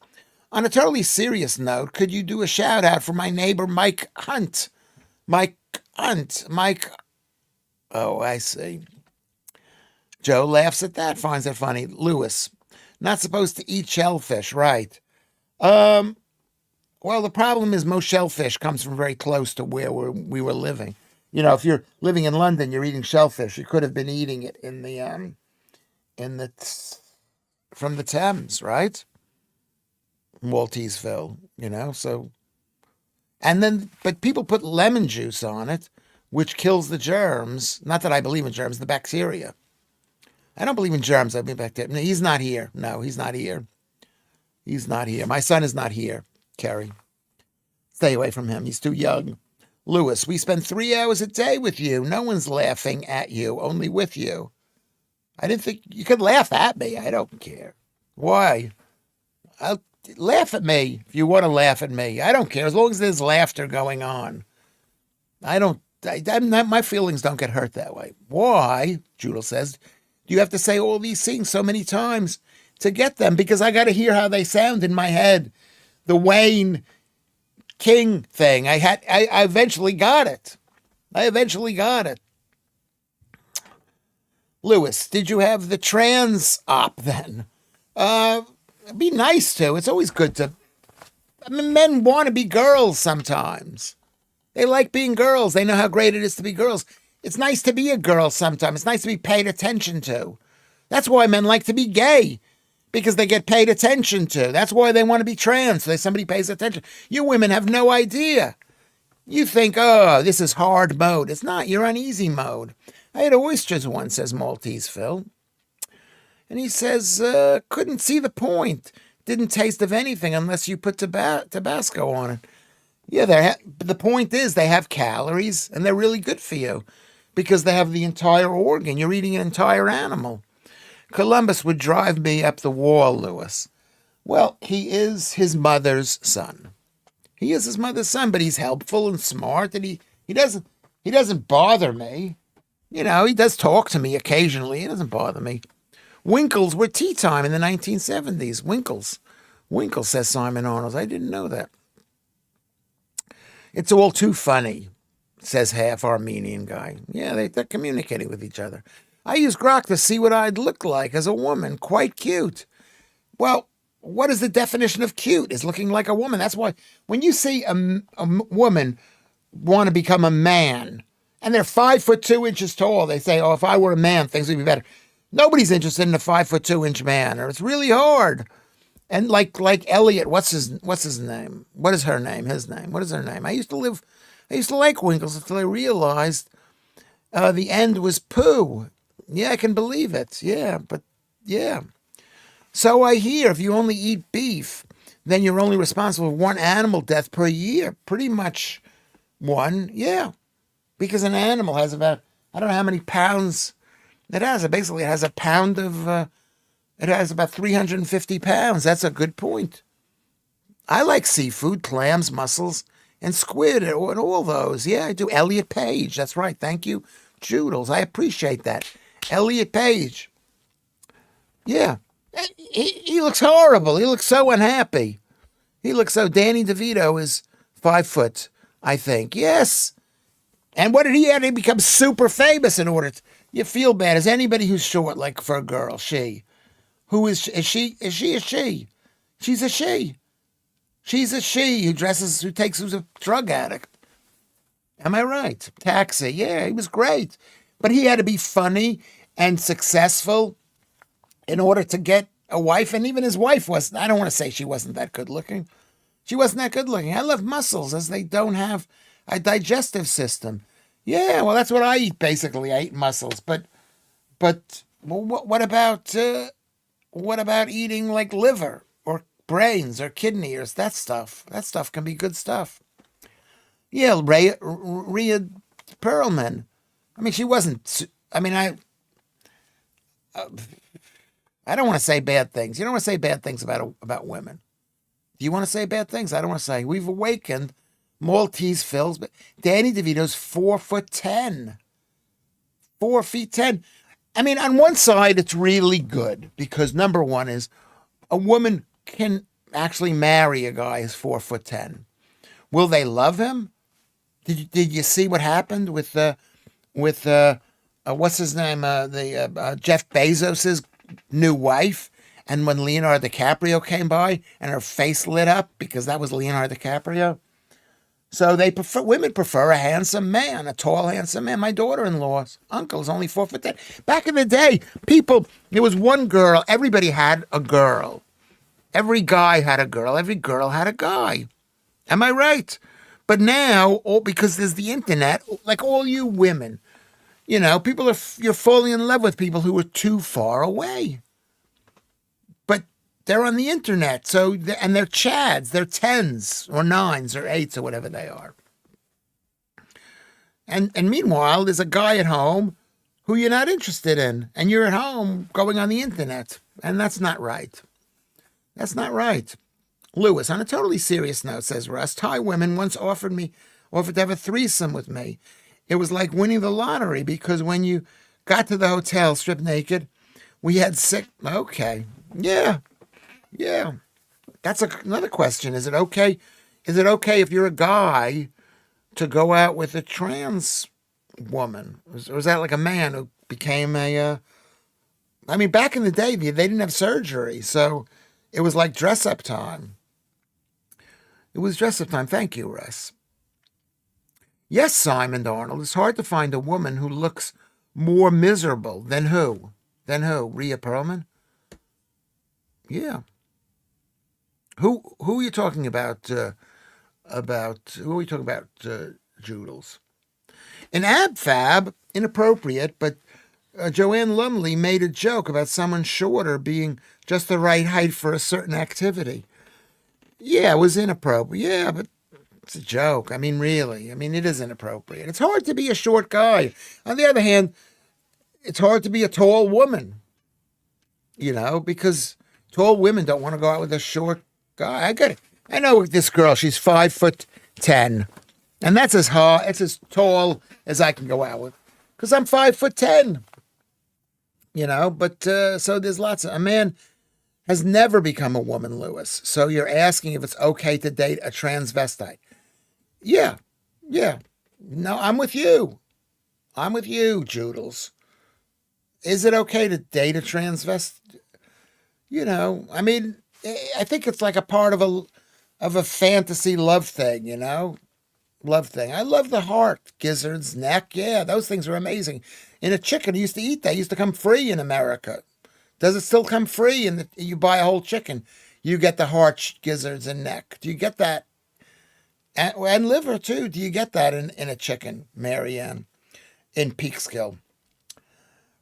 On a totally serious note, could you do a shout out for my neighbor Mike Hunt? Mike. Oh, I see. Joe laughs at that, finds it funny. Lewis, not supposed to eat shellfish, right? Well, the problem is most shellfish comes from very close to where we were living. You know, if you're living in London, you're eating shellfish. You could have been eating it from the Thames, right? Malteseville, so. And then, but people put lemon juice on it, which kills the germs. Not that I believe in germs, the bacteria. I don't believe in germs. I mean bacteria. No, he's not here. No, he's not here. He's not here. My son is not here, Kerry. Stay away from him. He's too young. Lewis, we spend 3 hours a day with you. No one's laughing at you, only with you. I didn't think you could laugh at me. I don't care. Why? I'll laugh at me if you want to laugh at me. I don't care as long as there's laughter going on. I don't. My feelings don't get hurt that way. Why? Judel says. Do you have to say all these things so many times to get them? Because I got to hear how they sound in my head. The Wayne King thing. I eventually got it. I eventually got it. Lewis, did you have the trans op then? Be nice to. It's always good to. I mean, men want to be girls sometimes. They like being girls. They know how great it is to be girls. It's nice to be a girl sometimes. It's nice to be paid attention to. That's why men like to be gay, because they get paid attention to. That's why they want to be trans, so somebody pays attention. You women have no idea. You think, oh, this is hard mode. It's not. You're on easy mode. I had oysters once, says Maltese Phil. And he says, couldn't see the point. Didn't taste of anything unless you put Tabasco on it. Yeah, the point is they have calories, and they're really good for you because they have the entire organ. You're eating an entire animal. Columbus would drive me up the wall, Lewis. Well, he is his mother's son. He is his mother's son, but he's helpful and smart, and he doesn't bother me. You know, he does talk to me occasionally. He doesn't bother me. Winkles were tea time in the 1970s. Winkles, says Simon Arnold. I didn't know that. It's all too funny, says half Armenian guy. Yeah, they're communicating with each other. I used Grok to see what I'd look like as a woman. Quite cute. Well, what is the definition of cute? Is looking like a woman. That's why when you see a woman want to become a man, and they're 5'2" tall, they say, oh, if I were a man, things would be better. Nobody's interested in a 5'2" man, or it's really hard. And like Elliot, what's his name? What is her name? His name? What is her name? I used to like Winkles until I realized the end was poo. Yeah, I can believe it. Yeah, but yeah. So I hear if you only eat beef, then you're only responsible for one animal death per year. Pretty much one, yeah. Because an animal has about, I don't know how many pounds it has. Basically, it has a pound of, it has about 350 pounds. That's a good point. I like seafood, clams, mussels, and squid, and all those. Yeah, I do. Elliot Page, that's right. Thank you, Joodles. I appreciate that. Elliot Page. Yeah. He looks horrible. He looks so unhappy. He looks so. Danny DeVito is 5 foot, I think. Yes. And what did he have to become super famous in order to? You feel bad. Is anybody who's short, like for a girl, she? Who is she? Is she a she? She's a she. She's a she who's a drug addict. Am I right? Taxi. Yeah, he was great. But he had to be funny and successful in order to get a wife. And even his wife wasn't, I don't want to say she wasn't that good looking. She wasn't that good looking. I love mussels as they don't have a digestive system. Yeah, well, that's what I eat, basically. I eat mussels. But what about eating like liver or brains or kidney or that stuff? That stuff can be good stuff. Yeah, Rhea Perlman. I mean, she wasn't. I mean, I don't want to say bad things. You don't want to say bad things about women. Do you want to say bad things? I don't want to say. We've awakened Maltese Phil's, but Danny DeVito's 4'10". 4'10". I mean, on one side, it's really good because number one is a woman can actually marry a guy who's 4'10". Will they love him? Did you see what happened with what's his name? Jeff Bezos's new wife. And when Leonardo DiCaprio came by and her face lit up because that was Leonardo DiCaprio. So women prefer a handsome man, a tall, handsome man. My daughter-in-law's uncle is only 4'10". Back in the day, there was one girl. Everybody had a girl. Every guy had a girl. Every girl had a guy. Am I right? But now, because there's the internet, like all you women, you know, you're falling in love with people who are too far away. But they're on the internet, and they're chads, they're 10s or 9s or 8s or whatever they are. And meanwhile, there's a guy at home who you're not interested in, and you're at home going on the internet, and that's not right. That's not right. Lewis, on a totally serious note, says Russ, Thai women once offered to have a threesome with me. It was like winning the lottery because when you got to the hotel stripped naked, we had sick. Okay. Yeah. Yeah. That's another question. Is it okay? Is it okay if you're a guy to go out with a trans woman? Or was that like a man who became a, I mean, back in the day, they didn't have surgery. So it was like dress up time. It was dress up time. Thank you, Russ. Yes, Simon Arnold. It's hard to find a woman who looks more miserable than who? Than who? Rhea Perlman? Yeah. Who are you talking about? Who are we talking about? Joodles. In AbFab, inappropriate, but Joanne Lumley made a joke about someone shorter being just the right height for a certain activity. Yeah, it was inappropriate. Yeah, but it's a joke. I mean, really. I mean, it is inappropriate. It's hard to be a short guy. On the other hand, it's hard to be a tall woman, because tall women don't want to go out with a short guy. I know this girl. She's 5'10", and that's as hard. It's as tall as I can go out with, because I'm 5'10". But so there's lots of a man has never become a woman, Lewis. So you're asking if it's okay to date a transvestite. Yeah. No, I'm with you. Joodles. Is it okay to date a transvestite? I mean, I think it's like a part of a fantasy love thing, Love thing. I love the heart, gizzards, neck. Yeah, those things are amazing. In a chicken, I used to eat that. It used to come free in America. Does it still come free? And you buy a whole chicken, you get the heart, gizzards, and neck. Do you get that? And liver too. Do you get that in a chicken, Marianne, in Peekskill?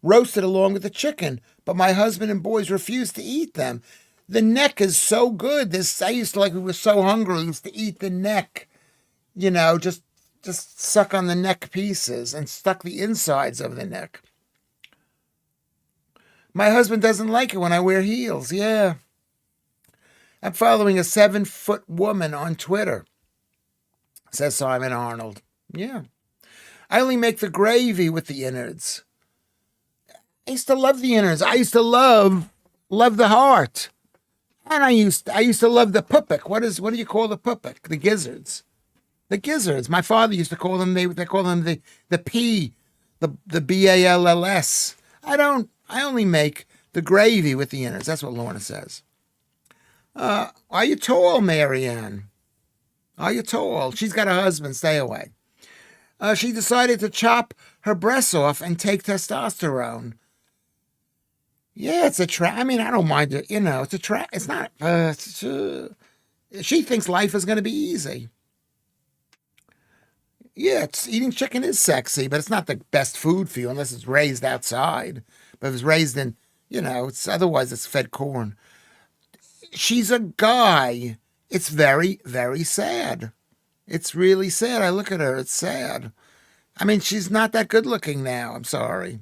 Roasted along with the chicken, but my husband and boys refuse to eat them. The neck is so good. I used to, we were so hungry, I used to eat the neck, just suck on the neck pieces and stuck the insides of the neck. My husband doesn't like it when I wear heels. Yeah. I'm following a 7-foot woman on Twitter, says Simon Arnold. Yeah. I only make the gravy with the innards. I used to love the innards. I used to love the heart. And I used to love the pupik. What do you call the pupik? The gizzards. The gizzards. My father used to call them, they call them the P, the BALLS. I only make the gravy with the innards. That's what Lorna says. Are you tall, Marianne? Are you tall? She's got a husband. Stay away. She decided to chop her breasts off and take testosterone. Yeah, it's I mean, I don't mind it. It's a It's not. She thinks life is going to be easy. Yeah, eating chicken is sexy, but it's not the best food for you unless it's raised outside. But if it's raised in, otherwise it's fed corn. She's a guy. It's very, very sad. It's really sad. I look at her. It's sad. I mean, she's not that good looking now. I'm sorry.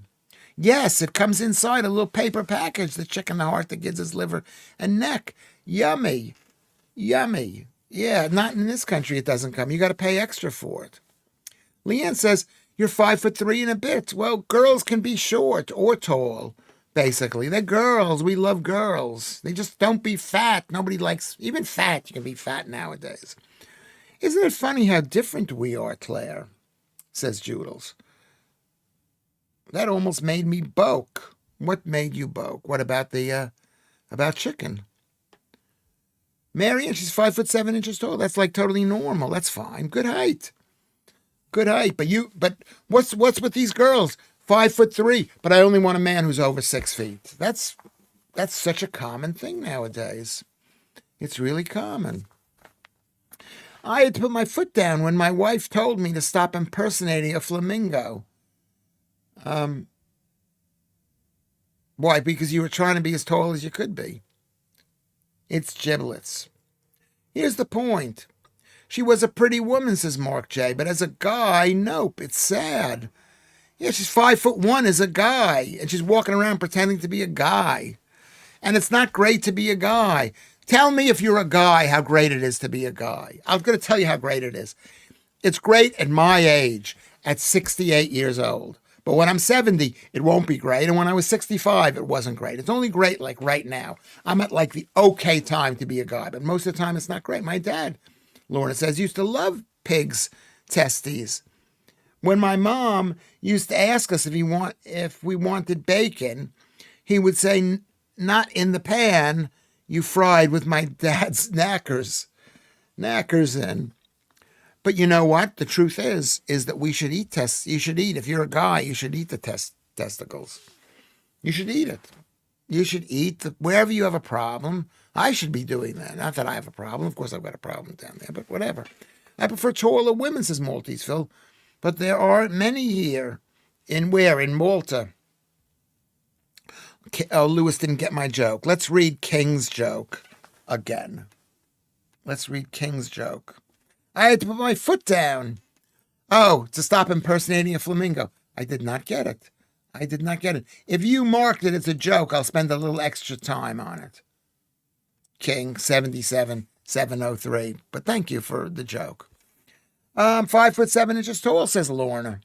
Yes, it comes inside a little paper package, the chicken, the heart, the gizzards, liver, and neck. Yummy. Yummy. Yeah, not in this country it doesn't come. You got to pay extra for it. Leanne says, you're 5'3" and a bit. Well, girls can be short or tall, basically. They're girls. We love girls. They just don't be fat. Nobody likes, even fat, you can be fat nowadays. Isn't it funny how different we are, Claire? Says Joodles. That almost made me boke. What made you boke? What about about chicken? Marianne, she's 5'7" tall. That's like totally normal. That's fine. Good height. Good height. But what's with these girls? 5'3", but I only want a man who's over 6 feet. That's such a common thing nowadays. It's really common. I had to put my foot down when my wife told me to stop impersonating a flamingo. Why? Because you were trying to be as tall as you could be. It's giblets. Here's the point. She was a pretty woman, says Mark J., but as a guy, nope, it's sad. Yeah, she's 5'1" as a guy, and she's walking around pretending to be a guy. And it's not great to be a guy. Tell me if you're a guy how great it is to be a guy. I'm going to tell you how great it is. It's great at my age, at 68 years old. But when I'm 70, it won't be great. And when I was 65, it wasn't great. It's only great like right now. I'm at like the okay time to be a guy, but most of the time it's not great. My dad, Lorna says, used to love pigs' testes. When my mom used to ask us if we wanted bacon, he would say, not in the pan you fried with my dad's knackers in. But you know what? The truth is that we should eat you should eat. If you're a guy, you should eat the testicles. You should eat it. You should eat wherever you have a problem. I should be doing that. Not that I have a problem. Of course I've got a problem down there, but whatever. I prefer taller women, says Maltese Phil. But there are many here. In Malta. Oh, Lewis didn't get my joke. Let's read King's joke again. Let's read King's joke. I had to put my foot down. Oh, to stop impersonating a flamingo. I did not get it. If you marked it as a joke, I'll spend a little extra time on it. King 77703. But thank you for the joke. I'm 5'7" tall, says Lorna.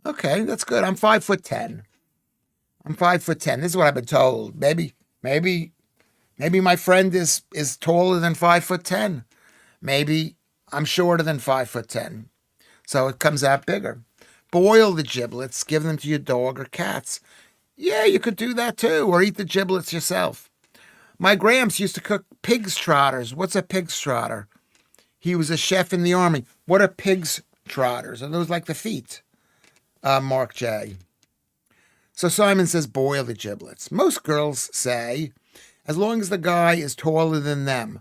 Okay, that's good. I'm 5'10". I'm 5'10". This is what I've been told. Maybe my friend is taller than 5'10". Maybe I'm shorter than 5'10". So it comes out bigger. Boil the giblets, give them to your dog or cats. Yeah, you could do that too, or eat the giblets yourself. My Gramps used to cook pig's trotters. What's a pig's trotter? He was a chef in the army. What are pig's trotters? Are those like the feet? Mark J. So Simon says boil the giblets. Most girls say, as long as the guy is taller than them.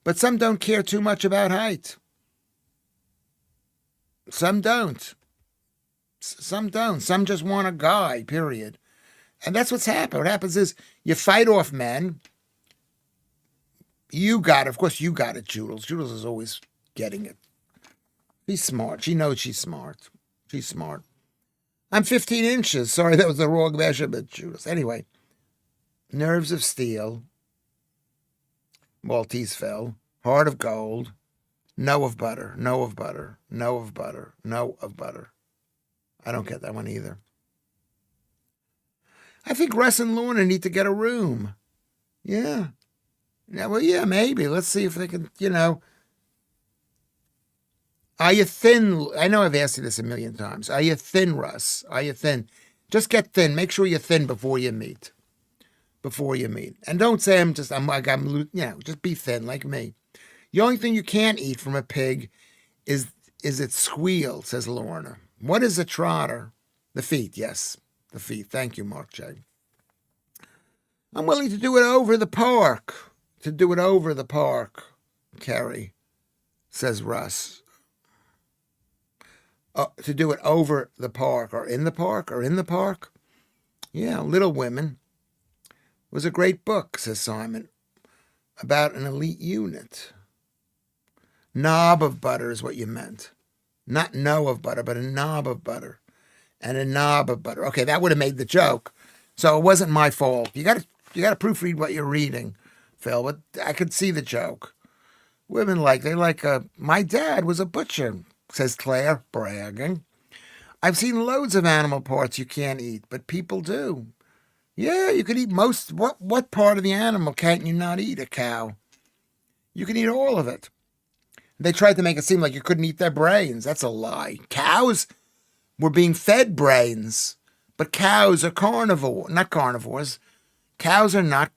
But some don't care too much about height. Some don't. Some just want a guy, period. And that's what's happened. What happens is you fight off men. Of course you got it, Joodles. Joodles is always getting it. She's smart. She knows she's smart. She's smart. I'm 15 inches. Sorry, that was the wrong measurement, Joodles. Anyway, nerves of steel. Maltese Phil. Heart of gold. No of butter. No of butter. No of butter. No of butter. I don't get that one either. I think Russ and Lorna need to get a room. Yeah. Yeah, maybe. Let's see if they can, Are you thin? I know I've asked you this a million times. Are you thin, Russ? Are you thin? Just get thin. Make sure you're thin before you meet. And don't say just be thin like me. The only thing you can't eat from a pig is its squeal, says Lorna. What is a trotter? The feet, yes. The feet. Thank you, Mark J. I'm willing to do it over the park. Kerry, says Russ. To do it over the park or in the park. Yeah, Little Women was a great book, says Simon, about an elite unit. Knob of butter is what you meant. Not no of butter, but a knob of butter. And a knob of butter. Okay, that would have made the joke. So it wasn't my fault. You got to proofread what you're reading, Phil, but I could see the joke. Women my dad was a butcher, says Claire, bragging. I've seen loads of animal parts you can't eat, but people do. Yeah, you can eat most. What part of the animal can't you not eat? A cow. You can eat all of it. They tried to make it seem like you couldn't eat their brains. That's a lie. Cows were being fed brains, but cows are not carnivores. Cows are not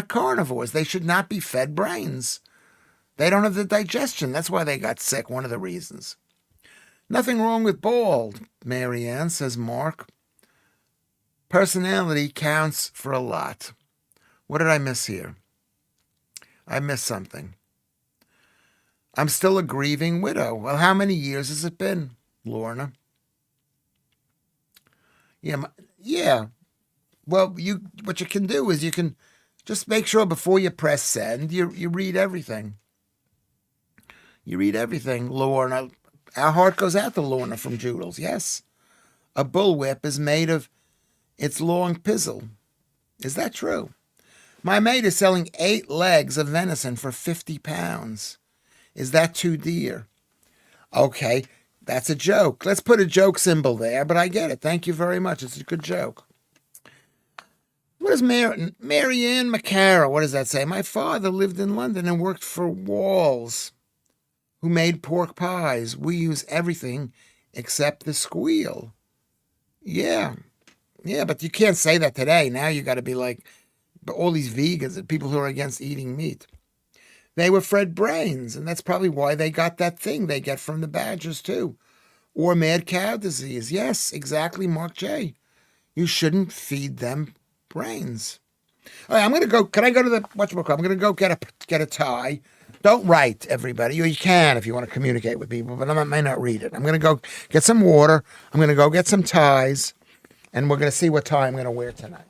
carnivores. They should not be fed brains. They don't have the digestion. That's why they got sick, one of the reasons. Nothing wrong with bald, Marianne, says Mark. Personality counts for a lot. What did I miss here? I missed something. I'm still a grieving widow. Well, how many years has it been, Lorna? Yeah. Well, what you can do is you can just make sure before you press send, you read everything. You read everything, Lorna. Our heart goes out to Lorna from Joodles, yes. a bullwhip is made of its long pizzle. Is that true? My mate is selling 8 legs of venison for 50 pounds. Is that too dear? Okay, that's a joke. Let's put a joke symbol there, but I get it. Thank you very much. It's a good joke. What is Marianne McCara? What does that say? My father lived in London and worked for Walls, who made pork pies. We use everything except the squeal. Yeah, but you can't say that today. Now you got to be like all these vegans and people who are against eating meat. They were fed brains, and that's probably why they got that thing they get from the badgers too. Or mad cow disease. Yes, exactly, Mark J. You shouldn't feed them brains. All right, I'm going to go. Can I go to the whatchamacallit? I'm going to go get a tie. Don't write, everybody. You can if you want to communicate with people, but I may not read it. I'm going to go get some water. I'm going to go get some ties, and we're going to see what tie I'm going to wear tonight.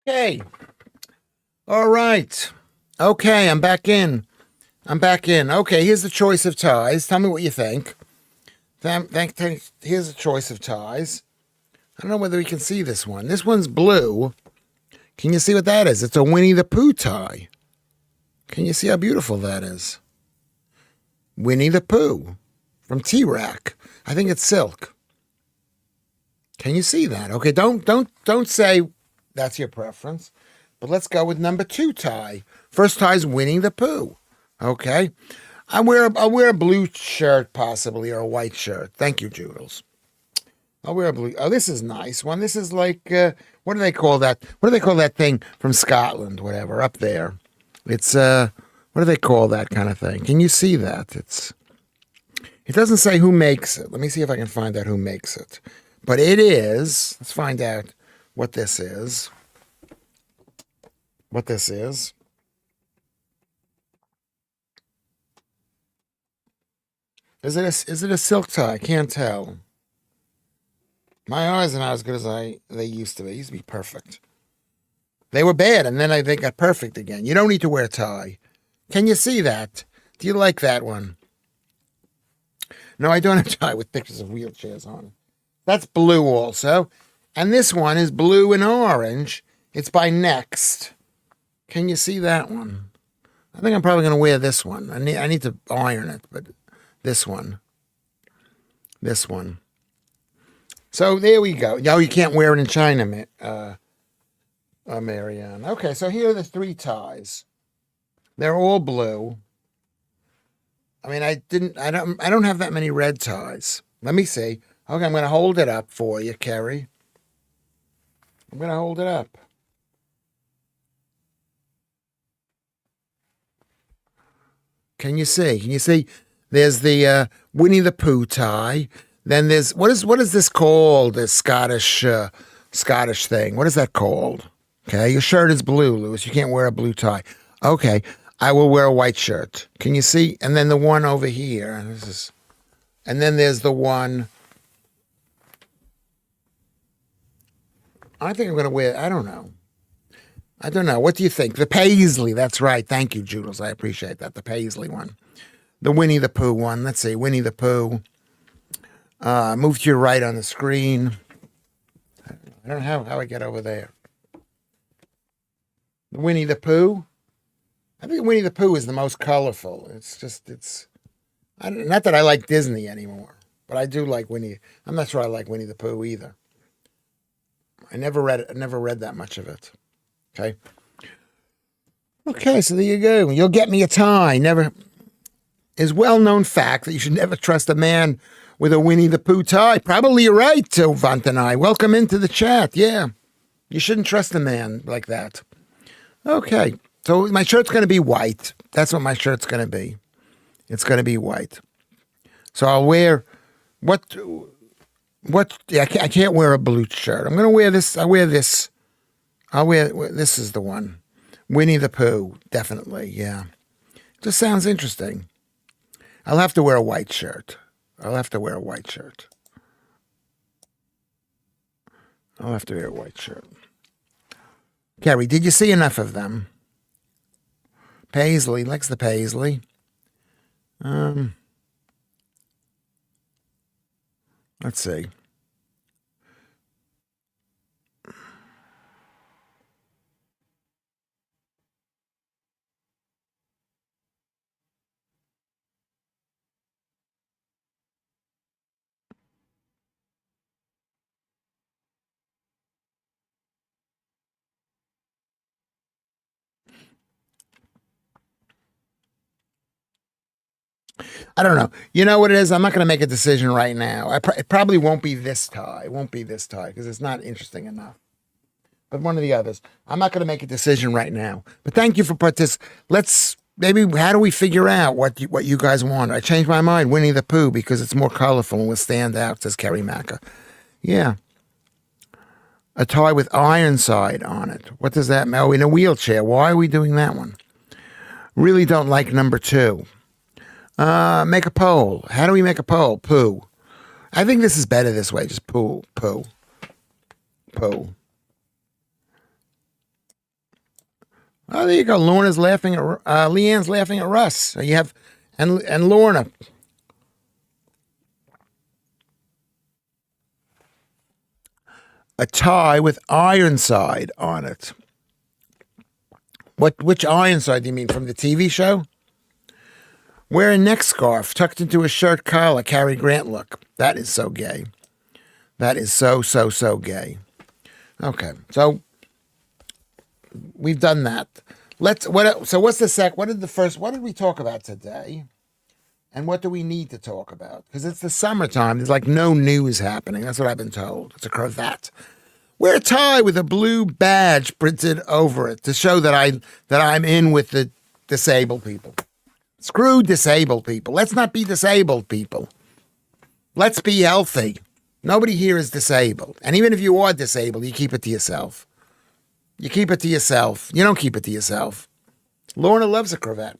Okay. All right. Okay, I'm back in. Okay, here's the choice of ties. Tell me what you think. Here's a choice of ties. I don't know whether we can see this one. This one's blue. Can you see what that is? It's a Winnie the Pooh tie. Can you see how beautiful that is? Winnie the Pooh from T-Rack. I think it's silk. Can you see that? Okay, don't say that's your preference. But let's go with number 2 tie. First tie is Winnie the Pooh. Okay. I'll wear a blue shirt possibly, or a white shirt. Thank you, Joodles. I'll wear a blue. Oh, this is a nice one. This is like what do they call that? What do they call that thing from Scotland? Whatever, up there. It's what do they call that kind of thing? Can you see that? It doesn't say who makes it. Let me see if I can find out who makes it. But it is. Let's find out what this is. What this is. Is it a silk tie? I can't tell. My eyes are not as good as they used to be. They used to be perfect. They were bad, and then they got perfect again. You don't need to wear a tie. Can you see that? Do you like that one? No, I don't have a tie with pictures of wheelchairs on it. That's blue also. And this one is blue and orange. It's by Next. Can you see that one? I think I'm probably going to wear this one. I need to iron it, but this one. So there we go. No, you can't wear it in China, Marianne. Okay, so here are the 3 ties. They're all blue. I mean, I don't have that many red ties. Let me see. Okay, I'm going to hold it up for you, Kerry. I'm going to hold it up. Can you see? Can you see? There's the Winnie the Pooh tie. Then there's what is this called? This Scottish thing. What is that called? Okay, your shirt is blue, Lewis. You can't wear a blue tie. Okay, I will wear a white shirt. Can you see? And then the one over here. And then there's the one. I think I'm going to wear. I don't know. What do you think? The paisley. That's right. Thank you, Jules. I appreciate that. The paisley one. The Winnie the Pooh one. Let's see. Winnie the Pooh. Move to your right on the screen. I don't know how I get over there. The Winnie the Pooh. I think Winnie the Pooh is the most colorful. Not that I like Disney anymore, but I do like Winnie. I'm not sure I like Winnie the Pooh either. I never read that much of it. Okay. Okay, so there you go. You'll get me a tie. Is well-known fact that you should never trust a man with a Winnie the Pooh tie. Probably you're right, Vant and I. Welcome into the chat. Yeah. You shouldn't trust a man like that. Okay. So my shirt's going to be white. That's what my shirt's going to be. It's going to be white. So I'll wear what I can't wear a blue shirt. I'm going to wear this. This is the one. Winnie the Pooh, definitely, yeah. Just sounds interesting. I'll have to wear a white shirt. Carrie, did you see enough of them? Paisley, likes the paisley. Let's see. I don't know. You know what it is? I'm not going to make a decision right now. It probably won't be this tie. It won't be this tie because it's not interesting enough. But one of the others. I'm not going to make a decision right now. But thank you for participating. How do we figure out what you guys want? I changed my mind. Winnie the Pooh because it's more colorful and will stand out, says Kerry Macca. Yeah. A tie with Ironside on it. What does that mean? Oh, in a wheelchair. Why are we doing that one? Really don't like number 2. Make a poll. How do we make a poll? Pooh. I think this is better this way. Just pooh. Oh, there you go. Lorna's laughing at Leanne's laughing at Russ. So you have and Lorna. A tie with Ironside on it. Which Ironside do you mean? From the TV show? Wear a neck scarf tucked into a shirt collar, Cary Grant look. That is so gay. That is so gay. Okay, so we've done that. What did we talk about today? And what do we need to talk about? Because it's the summertime. There's like no news happening. That's what I've been told. It's a cravat. Wear a tie with a blue badge printed over it to show that I'm in with the disabled people. Screw disabled people. Let's not be disabled people. Let's be healthy. Nobody here is disabled. And even if you are disabled, you keep it to yourself. You keep it to yourself. You don't keep it to yourself. Lorna loves a cravat.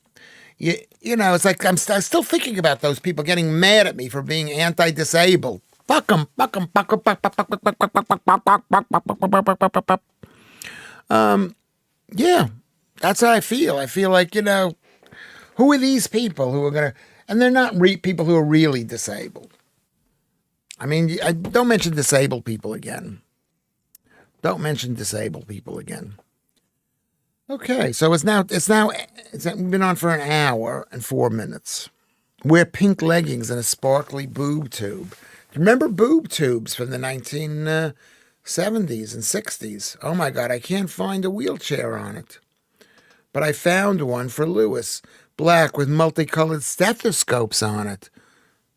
You know, it's like I'm still thinking about those people getting mad at me for being anti-disabled. Fuck them. Yeah, that's how I feel. I feel like, who are these people who are going to, and they're not people who are really disabled. I mean, don't mention disabled people again. Don't mention disabled people again. Okay, so it's been on for 1 hour and 4 minutes. Wear pink leggings and a sparkly boob tube Remember boob tubes from the 1970s and 60s? Oh my God, I can't find a wheelchair on it. But I found one for Lewis, black with multicolored stethoscopes on it.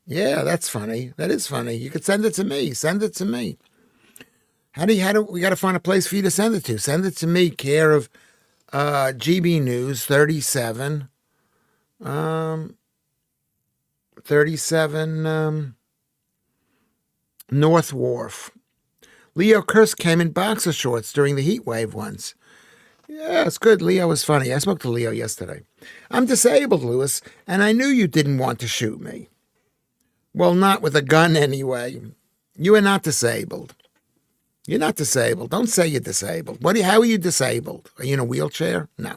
Yeah, that's funny. That is funny. You could send it to me. Send it to me. How do we got to find a place for you to send it to? Send it to me, care of GB News 37, 37 North Wharf. Leo Kursk came in boxer shorts during the heat wave once. Yeah, it's good. Leo was funny. I spoke to Leo yesterday. I'm disabled, Lewis, and I knew you didn't want to shoot me. Well, not with a gun anyway. You are not disabled. You're not disabled. Don't say you're disabled. How are you disabled? Are you in a wheelchair? No.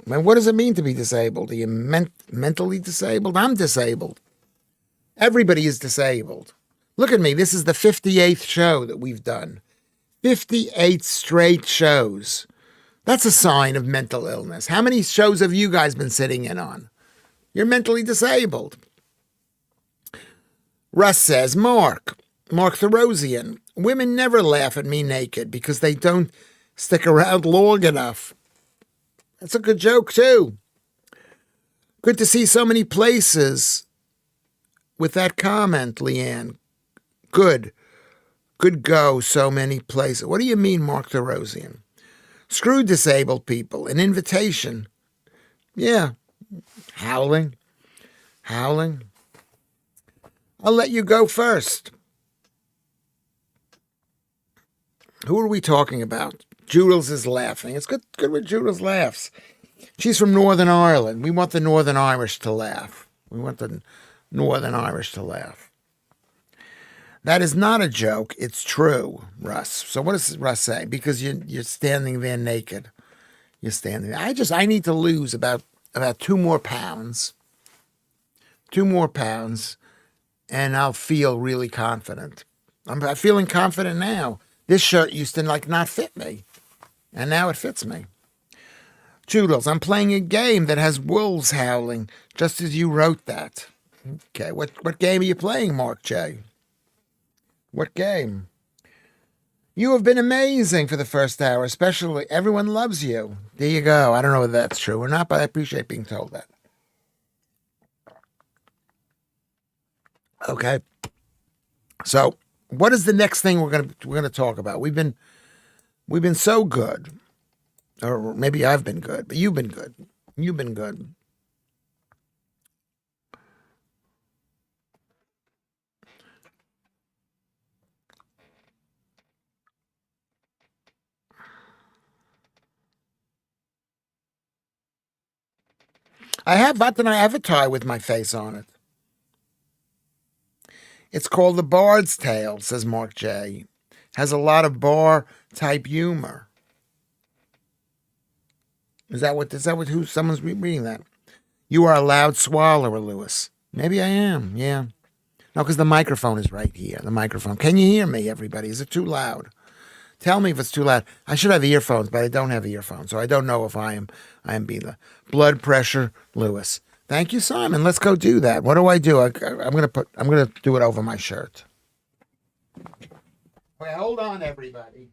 Man, what does it mean to be disabled? Are you mentally disabled? I'm disabled. Everybody is disabled. Look at me. This is the 58th show that we've done. 58 straight shows. That's a sign of mental illness. How many shows have you guys been sitting in on? You're mentally disabled. Russ says, Mark Therosian, women never laugh at me naked because they don't stick around long enough. That's a good joke, too. Good to see so many places with that comment, Leanne. Good go, so many places. What do you mean, Mark Therosian? Screw disabled people. An invitation. Yeah. Howling. I'll let you go first. Who are we talking about? Judels is laughing. It's good when Judels laughs. She's from Northern Ireland. We want the Northern Irish to laugh. That is not a joke. It's true, Russ. So what does Russ say? Because you're standing there naked. You're standing there. I need to lose about 2 more pounds. 2 more pounds, and I'll feel really confident. I'm feeling confident now. This shirt used to not fit me, and now it fits me. Toodles, I'm playing a game that has wolves howling, just as you wrote that. Okay, what game are you playing, Mark J? What game? You have been amazing for the first hour, especially everyone loves you. There you go. I don't know whether that's true or not, but I appreciate being told that. Okay. So, what is the next thing we're gonna talk about? We've been so good, or maybe I've been good, but you've been good. You've been good. I have an avatar with my face on it. It's called The Bard's Tale, says Mark J. Has a lot of bar type humor. Is that who someone's reading that? You are a loud swallower, Lewis. Maybe I am, yeah. No, because the microphone is right here. The microphone. Can you hear me, everybody? Is it too loud? Tell me if it's too loud. I should have earphones, but I don't have earphones, so I don't know if I am being the blood pressure, Lewis. Thank you, Simon. Let's go do that. What do? I'm gonna do it over my shirt. Wait, hold on, everybody.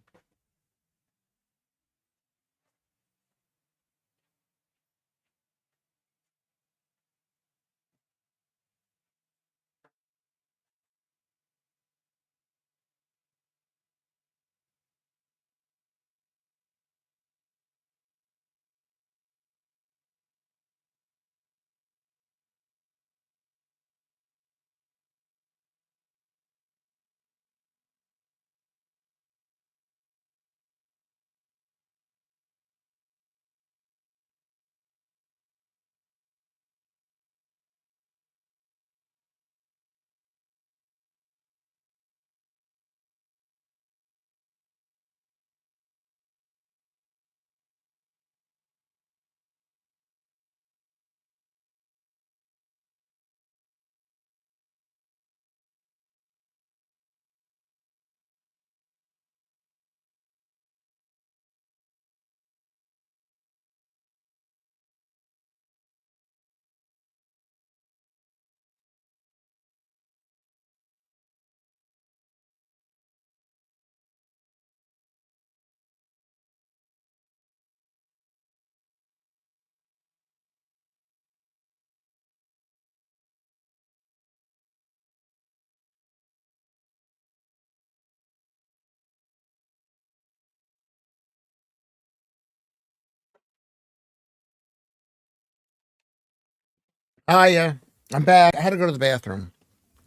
Hiya. I'm back. I had to go to the bathroom.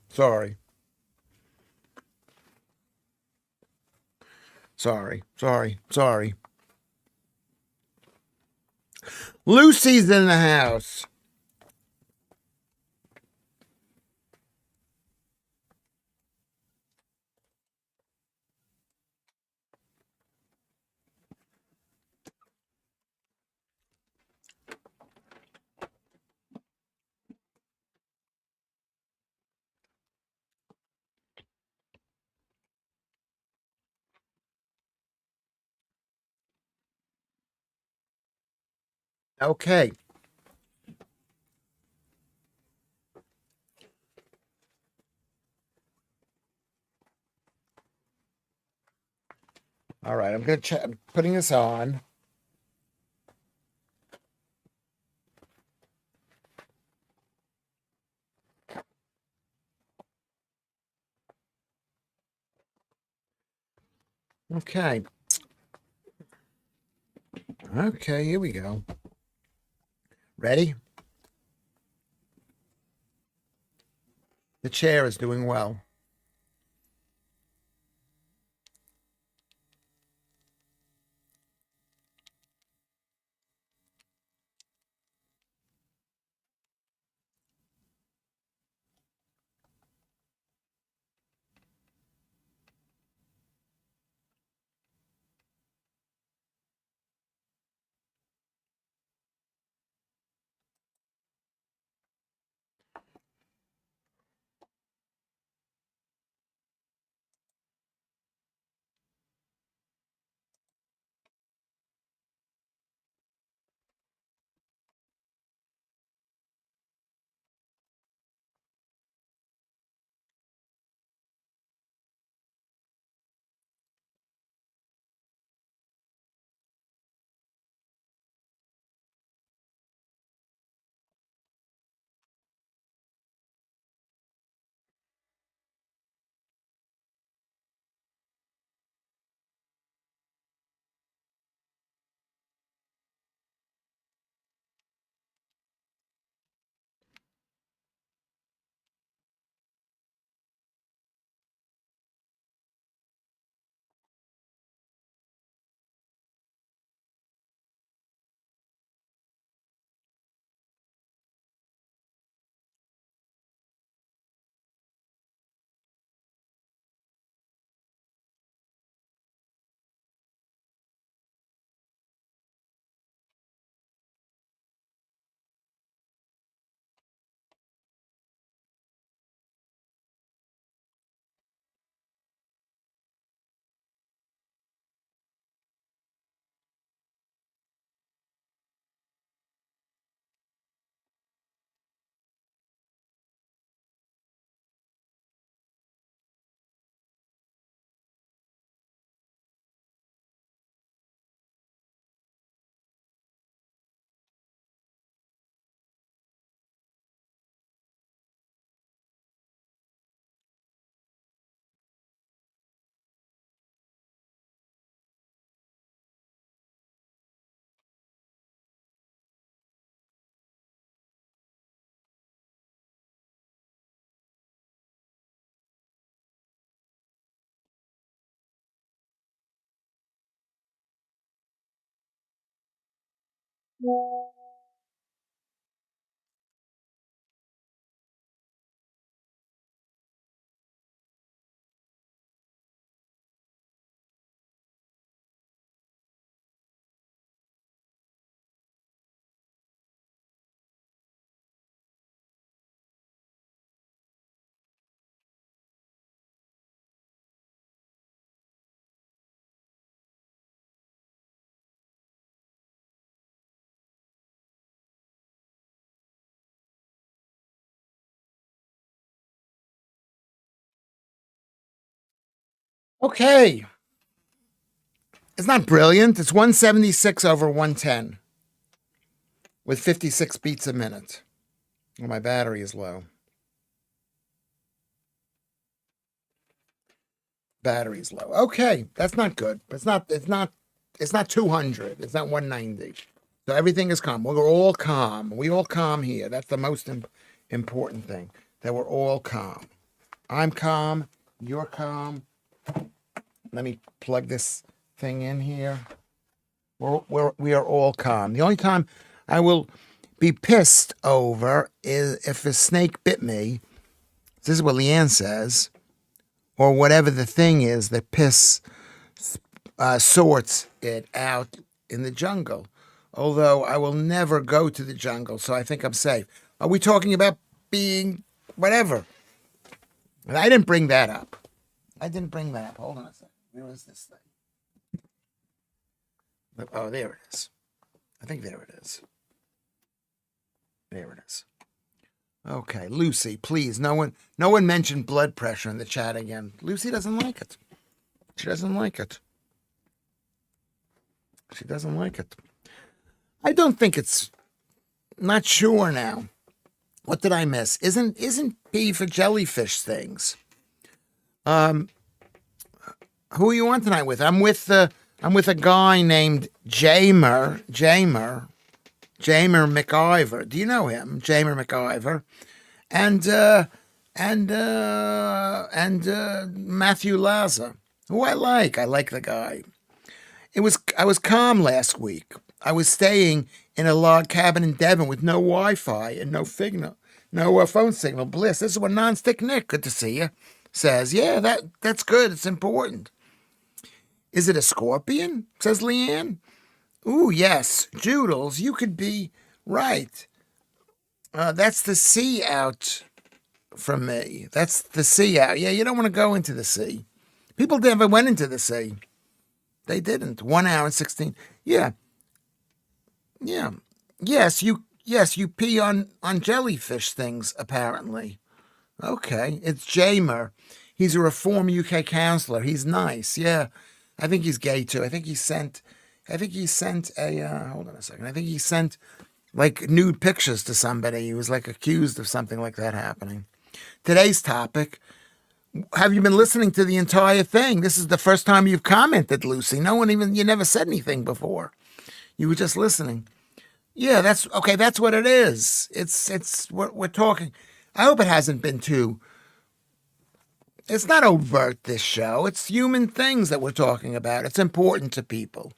Sorry. Sorry. Lucy's in the house. Okay. All right. I'm gonna check. I'm putting this on. Okay. Okay. Here we go. Ready? The chair is doing well. Okay. It's not brilliant. It's 176 over 110 with 56 beats a minute. Well, my battery is low. Battery's low. Okay, that's not good. It's not 200. It's not 190. So everything is calm. We're all calm. We all calm here. That's the most important thing, that we're all calm. I'm calm. You're calm. Let me plug this thing in here. We are all calm. The only time I will be pissed over is if a snake bit me. This is what Leanne says, or whatever the thing is that sorts it out in the jungle. Although I will never go to the jungle, so I think I'm safe. Are we talking about being whatever? And I didn't bring that up. Hold on a second. Where is this thing? Oh, there it is. I think there it is. There it is. Okay, Lucy, please. No one mentioned blood pressure in the chat again. Lucy doesn't like it. She doesn't like it. She doesn't like it. I don't think it's. Not sure now. What did I miss? Isn't P for jellyfish things? Who are you on tonight with? I'm with a guy named Jamer McIver. Do you know him? Jamer McIver. And Matthew Laza, who I like. I like the guy. I was calm last week. I was staying in a log cabin in Devon with no Wi-Fi and no phone signal. Bliss. This is what Nonstick Nick, good to see you, says. Yeah, that's good. It's important. Is it a scorpion? Says Leanne. Ooh, yes. Joodles, you could be right. That's the sea out from me. That's the sea out. Yeah, you don't want to go into the sea. People never went into the sea. They didn't. 1 hour and 16. Yeah. Yeah. Yes, you pee on jellyfish things, apparently. Okay. It's Jamer. He's a Reform UK counsellor. He's nice. Yeah. I think he's gay too. I think he sent a hold on a second. I think he sent like nude pictures to somebody. He was like accused of something like that happening. Today's topic. Have you been listening to the entire thing? This is the first time you've commented, Lucy. You never said anything before. You were just listening. Yeah, that's okay. That's what it is. It's we're talking. I hope it hasn't been too. It's not overt, this show. It's human things that we're talking about. It's important to people.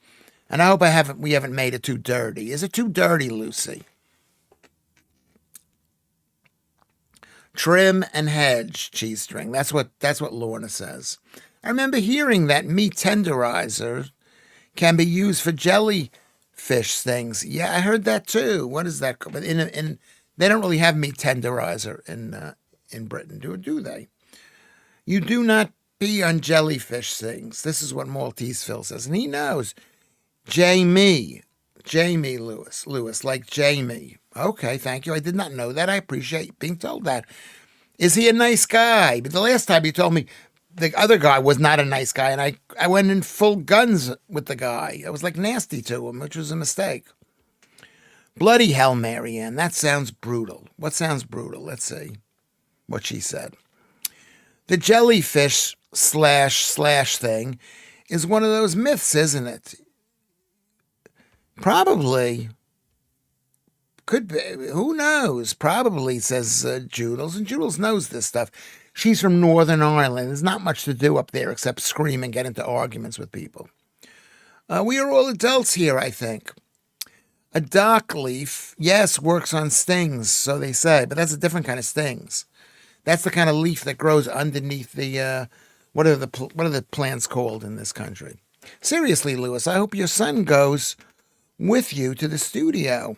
And I hope we haven't made it too dirty. Is it too dirty, Lucy? Trim and hedge cheese string. That's what Lorna says. I remember hearing that meat tenderizer can be used for jellyfish things. Yeah, I heard that too. What is that? But in they don't really have meat tenderizer in Britain, do they? You do not pee on jellyfish things. This is what Maltese Phil says, and he knows. Jamie Lewis, like Jamie. Okay, thank you. I did not know that. I appreciate being told that. Is he a nice guy? But the last time you told me the other guy was not a nice guy, and I went in full guns with the guy. I was like nasty to him, which was a mistake. Bloody hell, Marianne. That sounds brutal. What sounds brutal? Let's see what she said. The jellyfish slash thing is one of those myths, isn't it? Probably. Could be. Who knows? Probably, says Joodles. And Joodles knows this stuff. She's from Northern Ireland. There's not much to do up there except scream and get into arguments with people. We are all adults here, I think. A dock leaf, yes, works on stings, so they say. But that's a different kind of stings. That's the kind of leaf that grows underneath the, what are the plants called in this country? Seriously, Lewis, I hope your son goes with you to the studio,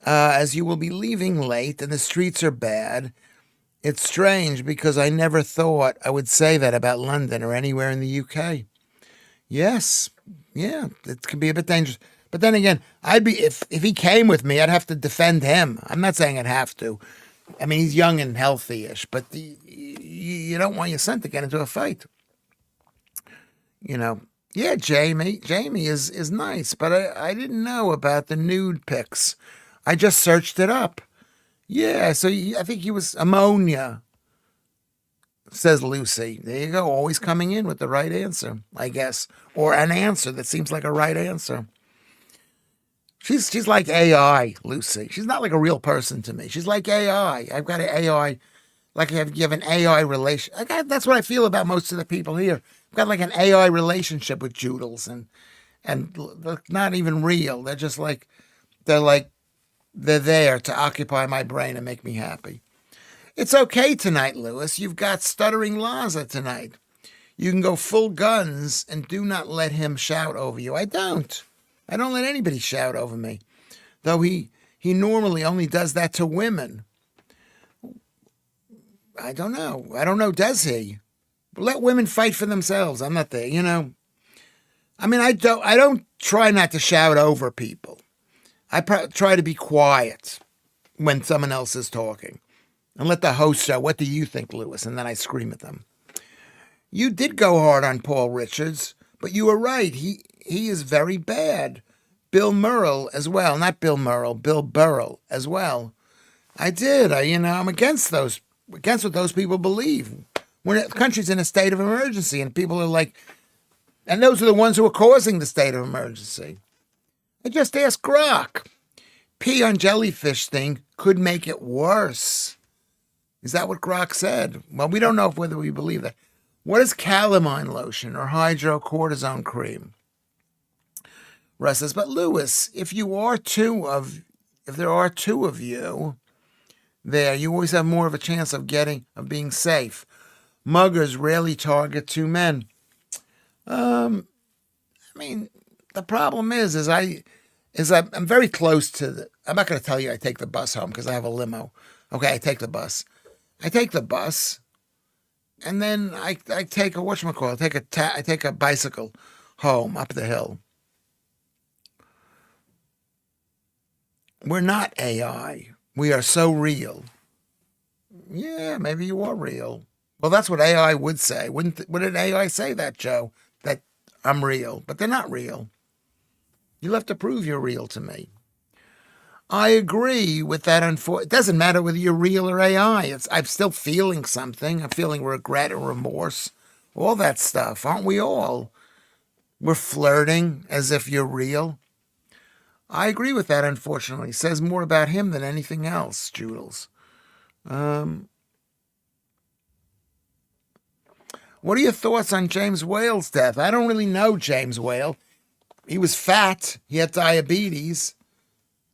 as you will be leaving late and the streets are bad. It's strange because I never thought I would say that about London or anywhere in the UK. Yes, yeah, it can be a bit dangerous. But then again, if he came with me, I'd have to defend him. I'm not saying I'd have to. I mean, he's young and healthy-ish, but you don't want your son to get into a fight. You know, yeah, Jamie is nice, but I didn't know about the nude pics. I just searched it up. Yeah, so I think he was ammonia, says Lucy. There you go, always coming in with the right answer, I guess, or an answer that seems like a right answer. She's like AI, Lucy. She's not like a real person to me. She's like AI. I've got an AI, like you have an AI relation. That's what I feel about most of the people here. I've got like an AI relationship with Joodles, and they're not even real. They're just like they're there to occupy my brain and make me happy. It's okay tonight, Lewis. You've got Stuttering Laza tonight. You can go full guns and do not let him shout over you. I don't. I don't let anybody shout over me. Though he normally only does that to women. I don't know. I don't know, does he? Let women fight for themselves. I'm not there, I mean, I don't try not to shout over people. I try to be quiet when someone else is talking and let the host show, what do you think, Lewis? And then I scream at them. You did go hard on Paul Richards, but you were right. He is very bad. Bill Murrell as well. Not Bill Murrell, Bill Burrell as well. I did. I'm against what those people believe. When the country's in a state of emergency and people are like, and those are the ones who are causing the state of emergency. I just asked Grok. Pee on jellyfish thing could make it worse. Is that what Grok said? Well, we don't know whether we believe that. What is calamine lotion or hydrocortisone cream? Russ says, but Lewis, if there are two of you there, you always have more of a chance of being safe. Muggers rarely target two men. I mean, the problem is I'm very close to I'm not going to tell you I take the bus home because I have a limo. Okay, I take the bus. And then I take I take a bicycle home up the hill. We're not AI. We are so real. Yeah, maybe you are real. Well, that's what AI would say. Wouldn't AI say that, Joe? That I'm real, but they're not real. You'll have to prove you're real to me. I agree with that. It doesn't matter whether you're real or AI. I'm still feeling something. I'm feeling regret or remorse. All that stuff. Aren't we all? We're flirting as if you're real. I agree with that, unfortunately. It says more about him than anything else, Joodles. What are your thoughts on James Whale's death? I don't really know James Whale. He was fat. He had diabetes.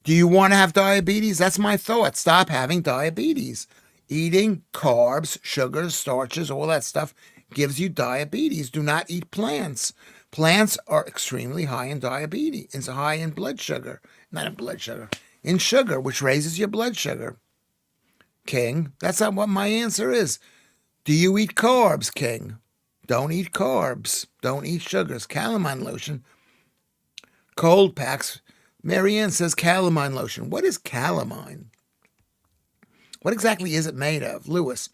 Do you want to have diabetes? That's my thought. Stop having diabetes. Eating carbs, sugars, starches, all that stuff gives you diabetes. Do not eat plants. Plants are extremely high in diabetes. It's high in blood sugar. Not in blood sugar. In sugar, which raises your blood sugar. King, that's not what my answer is. Do you eat carbs, King? Don't eat carbs. Don't eat sugars. Calamine lotion. Cold packs. Marianne says calamine lotion. What is calamine? What exactly is it made of? Lewis,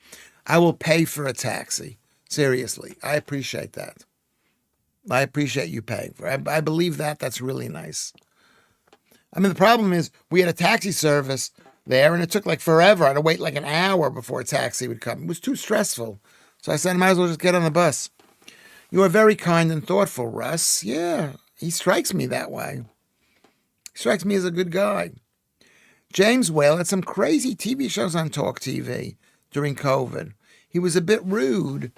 I will pay for a taxi. Seriously, I appreciate that. I appreciate you paying for it. I believe that. That's really nice. I mean, the problem is we had a taxi service there, and it took like forever. I had to wait like an hour before a taxi would come. It was too stressful. So I said, I might as well just get on the bus. You are very kind and thoughtful, Russ. Yeah, he strikes me that way. He strikes me as a good guy. James Whale had some crazy TV shows on Talk TV during COVID. He was a bit rude,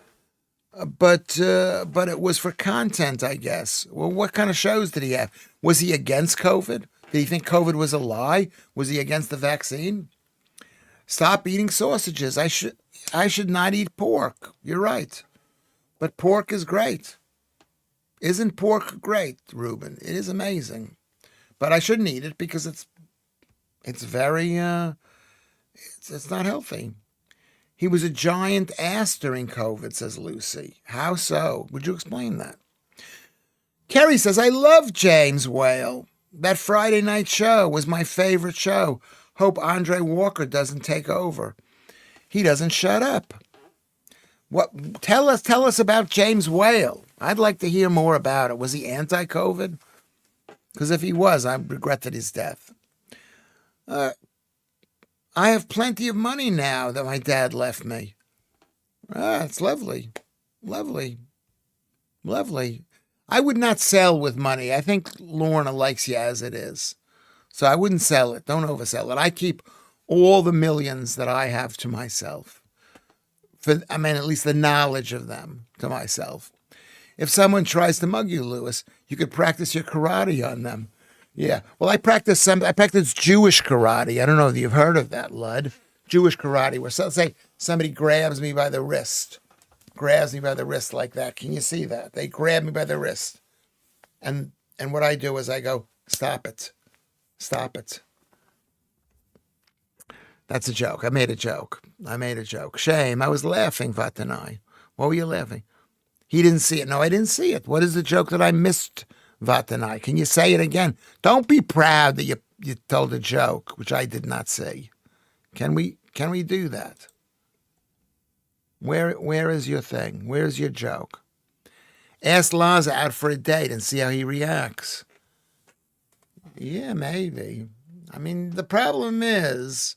but it was for content, I guess. Well, what kind of shows did he have? Was he against COVID? Did he think COVID was a lie? Was he against the vaccine? Stop eating sausages. I should not eat pork. You're right. But pork is great. Isn't pork great, Ruben? It is amazing. But I shouldn't eat it because it's very it's not healthy. He was a giant ass during COVID, says Lucy. How so? Would you explain that? Kerry says, I love James Whale. That Friday night show was my favorite show. Hope Andre Walker doesn't take over. He doesn't shut up. What? Tell us about James Whale. I'd like to hear more about it. Was he anti-COVID? Because if he was, I regretted his death. I have plenty of money now that my dad left me. It's lovely. Lovely. Lovely. I would not sell with money. I think Lorna likes you as it is. So I wouldn't sell it. Don't oversell it. I keep all the millions that I have to myself. At least the knowledge of them to myself. If someone tries to mug you, Lewis, you could practice your karate on them. Yeah. Well, I practice Jewish karate. I don't know if you've heard of that, Lud. Jewish karate, where say somebody grabs me by the wrist. Grabs me by the wrist like that. Can you see that? They grab me by the wrist. And what I do is I go, stop it. Stop it. That's a joke. I made a joke. Shame. I was laughing, Vatanai. What were you laughing? He didn't see it. No, I didn't see it. What is the joke that I missed, Vatanai? Can you say it again? Don't be proud that you told a joke, which I did not see. Can we do that? Where is your thing? Where's your joke? Ask Laza out for a date and see how he reacts. Yeah, maybe. I mean, the problem is,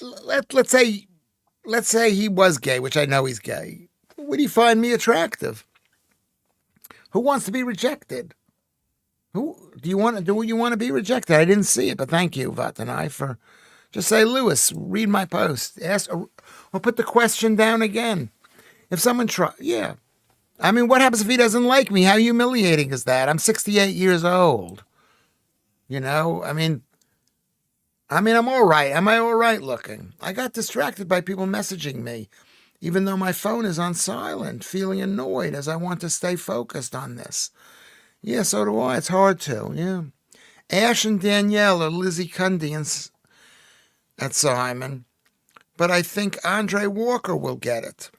let's say he was gay, which I know he's gay. Would he find me attractive? Who wants to be rejected? Do you want to be rejected? I didn't see it, but thank you, Vatanai, for just say, Lewis, read my post. Ask or put the question down again. If someone yeah. I mean, what happens if he doesn't like me? How humiliating is that? I'm 68 years old. You know, I mean, I'm all right. Am I all right looking? I got distracted by people messaging me, even though my phone is on silent, feeling annoyed as I want to stay focused on this. Yeah, so do I. It's hard to, yeah. Ash and Danielle are Lizzie Cundy at Simon, but I think Andre Walker will get it.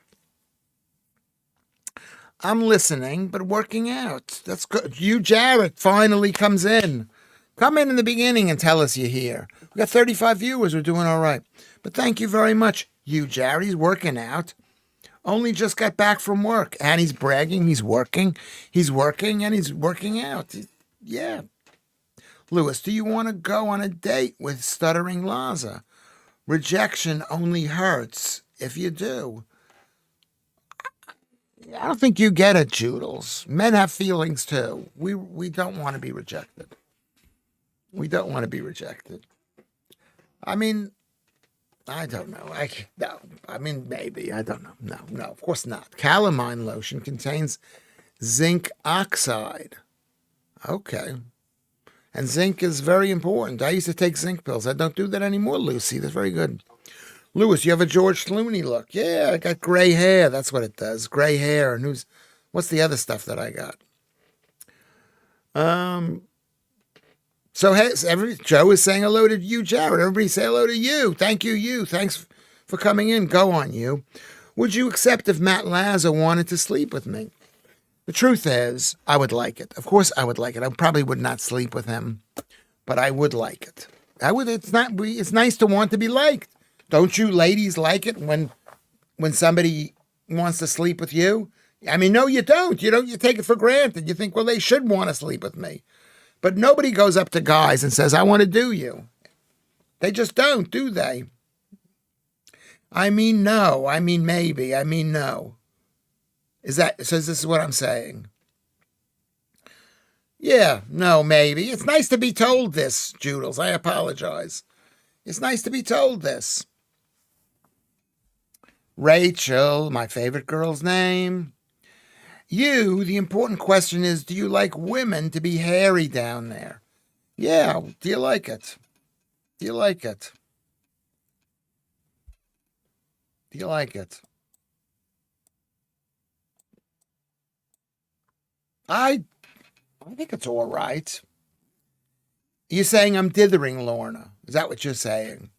I'm listening, but working out. That's good. You, Jarrett, finally comes in. Come in the beginning and tell us you're here. We got 35 viewers. We're doing all right. But thank you very much. You, Jarrett, he's working out. Only just got back from work. And he's bragging. He's working. He's working and he's working out. Yeah. Lewis, do you want to go on a date with Stuttering Laza? Rejection only hurts if you do. I don't think you get it, Joodles. Men have feelings too. We don't want to be rejected. We don't want to be rejected. I mean, I don't know. No. I mean, maybe. I don't know. No, of course not. Calamine lotion contains zinc oxide. Okay. And zinc is very important. I used to take zinc pills. I don't do that anymore, Lucy. That's very good. Lewis, you have a George Clooney look. Yeah, I got gray hair. That's what it does. Gray hair. And what's the other stuff that I got? So Joe is saying hello to you, Jared. Everybody say hello to you. Thank you, you. Thanks for coming in. Go on, you. Would you accept if Matt Laza wanted to sleep with me? The truth is, I would like it. Of course, I would like it. I probably would not sleep with him, but I would like it. It's nice to want to be liked. Don't you ladies like it when somebody wants to sleep with you? I mean, no, you don't. You take it for granted. You think, well, they should want to sleep with me. But nobody goes up to guys and says, I want to do you. They just don't, do they? I mean, no. I mean, maybe. I mean, no. So this is what I'm saying. Yeah, no, maybe. It's nice to be told this, Joodles. I apologize. It's nice to be told this. Rachel, my favorite girl's name. The important question is, do you like women to be hairy down there? Yeah, do you like it? Do you like it? Do you like it? I think it's all right. You're saying I'm dithering, Lorna. Is that what you're saying?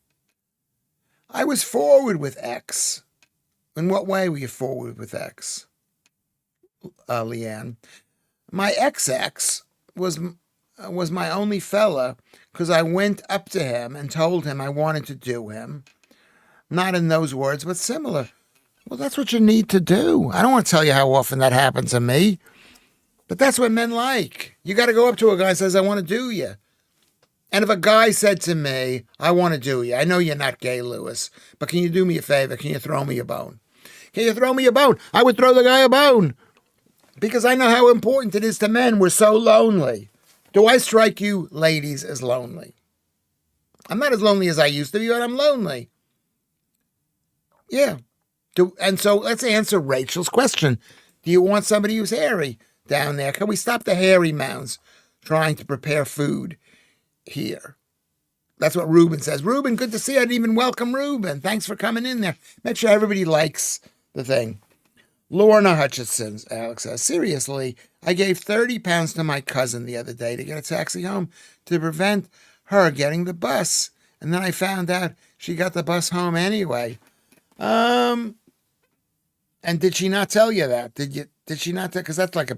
I was forward with X. In what way were you forward with X, Leanne? My ex was my only fella because I went up to him and told him I wanted to do him. Not in those words, but similar. Well, that's what you need to do. I don't want to tell you how often that happens to me, but that's what men like. You got to go up to a guy and says, I want to do you. And if a guy said to me, I want to do you, I know you're not gay, Lewis, but can you do me a favor? Can you throw me a bone? Can you throw me a bone? I would throw the guy a bone. Because I know how important it is to men. We're so lonely. Do I strike you, ladies, as lonely? I'm not as lonely as I used to be, but I'm lonely. Yeah. And so let's answer Rachel's question. Do you want somebody who's hairy down there? Can we stop the hairy mounds trying to prepare food here? That's what Ruben says. Ruben, good to see you. I didn't even welcome Ruben. Thanks for coming in there. Make sure everybody likes the thing. Lorna Hutchinson, Alex says, seriously, I gave 30 pounds to my cousin the other day to get a taxi home to prevent her getting the bus. And then I found out she got the bus home anyway. And did she not tell you that? Did she not? Because that's like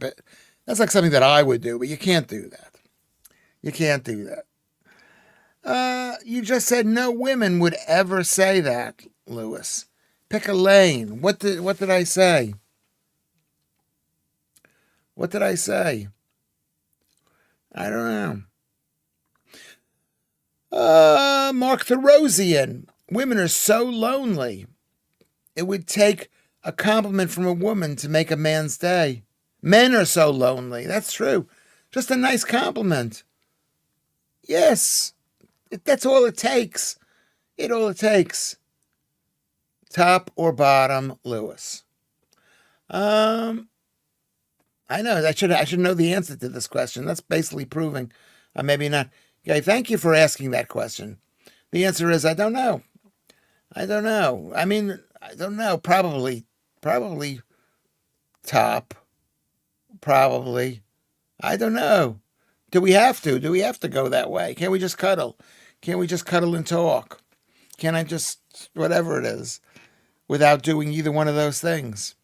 something that I would do, but you can't do that. You can't do that. You just said no women would ever say that, Lewis. Pick a lane. What did I say? What did I say? I don't know. Mark Therosian. Women are so lonely. It would take a compliment from a woman to make a man's day. Men are so lonely. That's true. Just a nice compliment. Yes. That's all it takes. All it takes. Top or bottom, Lewis? I know. I should know the answer to this question. That's basically proving maybe not. Okay, thank you for asking that question. The answer is I don't know. I don't know. I mean, I don't know. Probably top. Probably. I don't know. Do we have to? Do we have to go that way? Can't we just cuddle? Can't we just cuddle and talk? Can't I just, whatever it is, without doing either one of those things?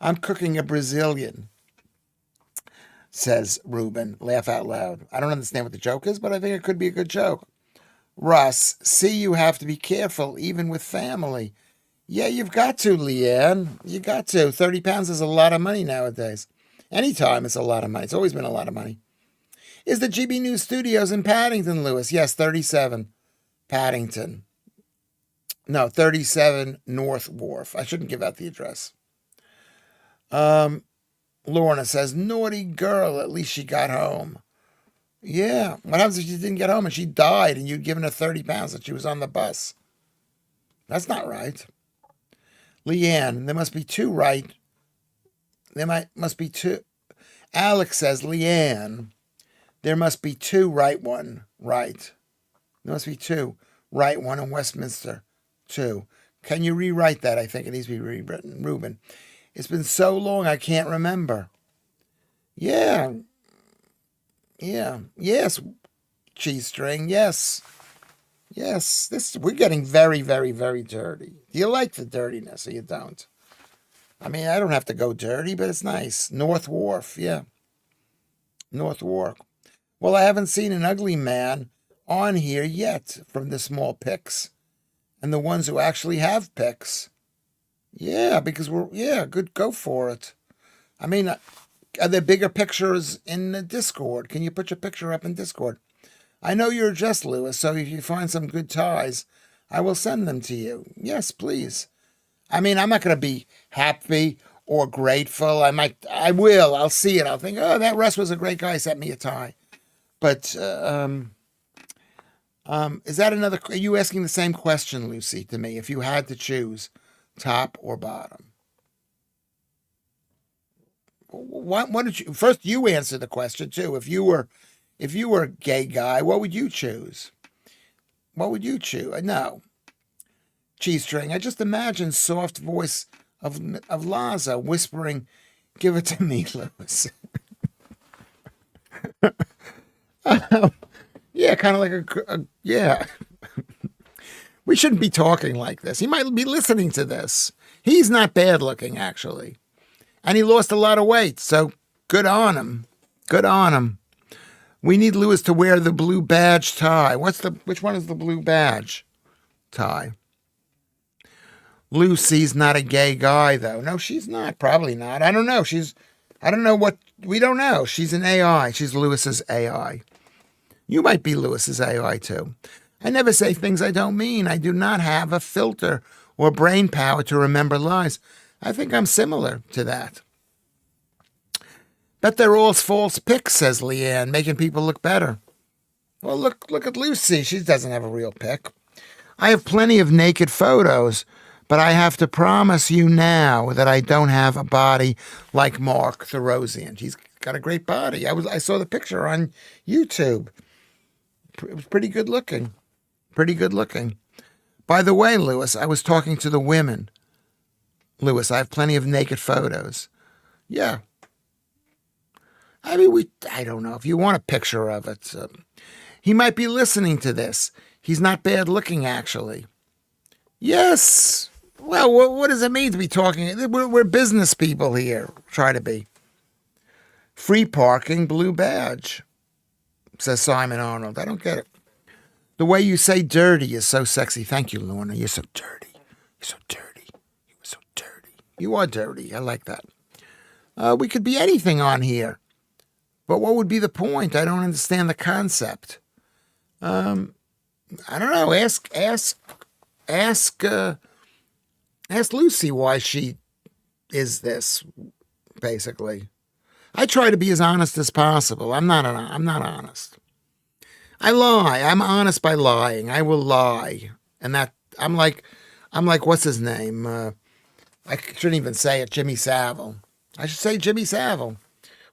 I'm cooking a Brazilian, says Ruben. Laugh out loud. I don't understand what the joke is, but I think it could be a good joke. Russ, see, you have to be careful, even with family. Yeah, you've got to, Leanne. You got to. 30 pounds is a lot of money nowadays. Anytime it's a lot of money. It's always been a lot of money. Is the GB News Studios in Paddington, Lewis? Yes, 37 Paddington. No, 37 North Wharf. I shouldn't give out the address. Lorna says, naughty girl, at least she got home. Yeah, what happens if she didn't get home and she died and you'd given her 30 pounds and she was on the bus? That's not right. Leanne, there must be two right. Must be two. Alex says, Leanne, there must be two right, one right. There must be two right, one in Westminster, two. Can you rewrite that? I think it needs to be rewritten. Ruben, it's been so long I can't remember. Yeah. Yes. Cheese string. Yes. We're getting very, very, very dirty. Do you like the dirtiness or you don't? I mean, I don't have to go dirty, but it's nice. North Wharf, yeah. North Wharf. Well, I haven't seen an ugly man on here yet from the small pics and the ones who actually have pics. Yeah, because good, go for it. I mean, are there bigger pictures in the Discord? Can you put your picture up in Discord? I know you're just Lewis, so if you find some good ties, I will send them to you. Yes, please. I mean, I'm not going to be happy or grateful. I'll see it. I'll think, oh, that Russ was a great guy, sent me a tie. But, is that are you asking the same question, Lucy, to me, if you had to choose top or bottom? What did you, first you answer the question too. If you were a gay guy, what would you choose? What would you choose? No. Cheese string. I just imagine soft voice of Laza whispering, give it to me, Lewis. Yeah, kind of like yeah. We shouldn't be talking like this. He might be listening to this. He's not bad looking, actually. And he lost a lot of weight, so good on him. Good on him. We need Lewis to wear the blue badge tie. Which one is the blue badge tie? Lucy's not a gay guy, though. No, she's not. Probably not. I don't know. We don't know. She's an AI. She's Lewis's AI. You might be Lewis's AI, too. I never say things I don't mean. I do not have a filter or brain power to remember lies. I think I'm similar to that. Bet they're all false pics, says Leanne, making people look better. Well, look at Lucy. She doesn't have a real pic. I have plenty of naked photos, but I have to promise you now that I don't have a body like Mark Therosian. He's got a great body. I saw the picture on YouTube. It was pretty good looking. Pretty good looking. By the way, Lewis, I was talking to the women. Lewis, I have plenty of naked photos. Yeah. I mean, I don't know if you want a picture of it. He might be listening to this. He's not bad looking, actually. Yes. Well, what does it mean to be talking? We're business people here. Try to be. Free parking, blue badge, says Simon Arnold. I don't get it. The way you say dirty is so sexy. Thank you, Lorna. You're so dirty. You're so dirty. You're so dirty. You are dirty. I like that. We could be anything on here. But what would be the point? I don't understand the concept. I don't know. Ask Lucy why she is this, basically. I try to be as honest as possible. I'm not honest. I lie. I'm honest by lying. I will lie. And that I'm like what's his name? I shouldn't even say it, Jimmy Savile. I should say Jimmy Savile,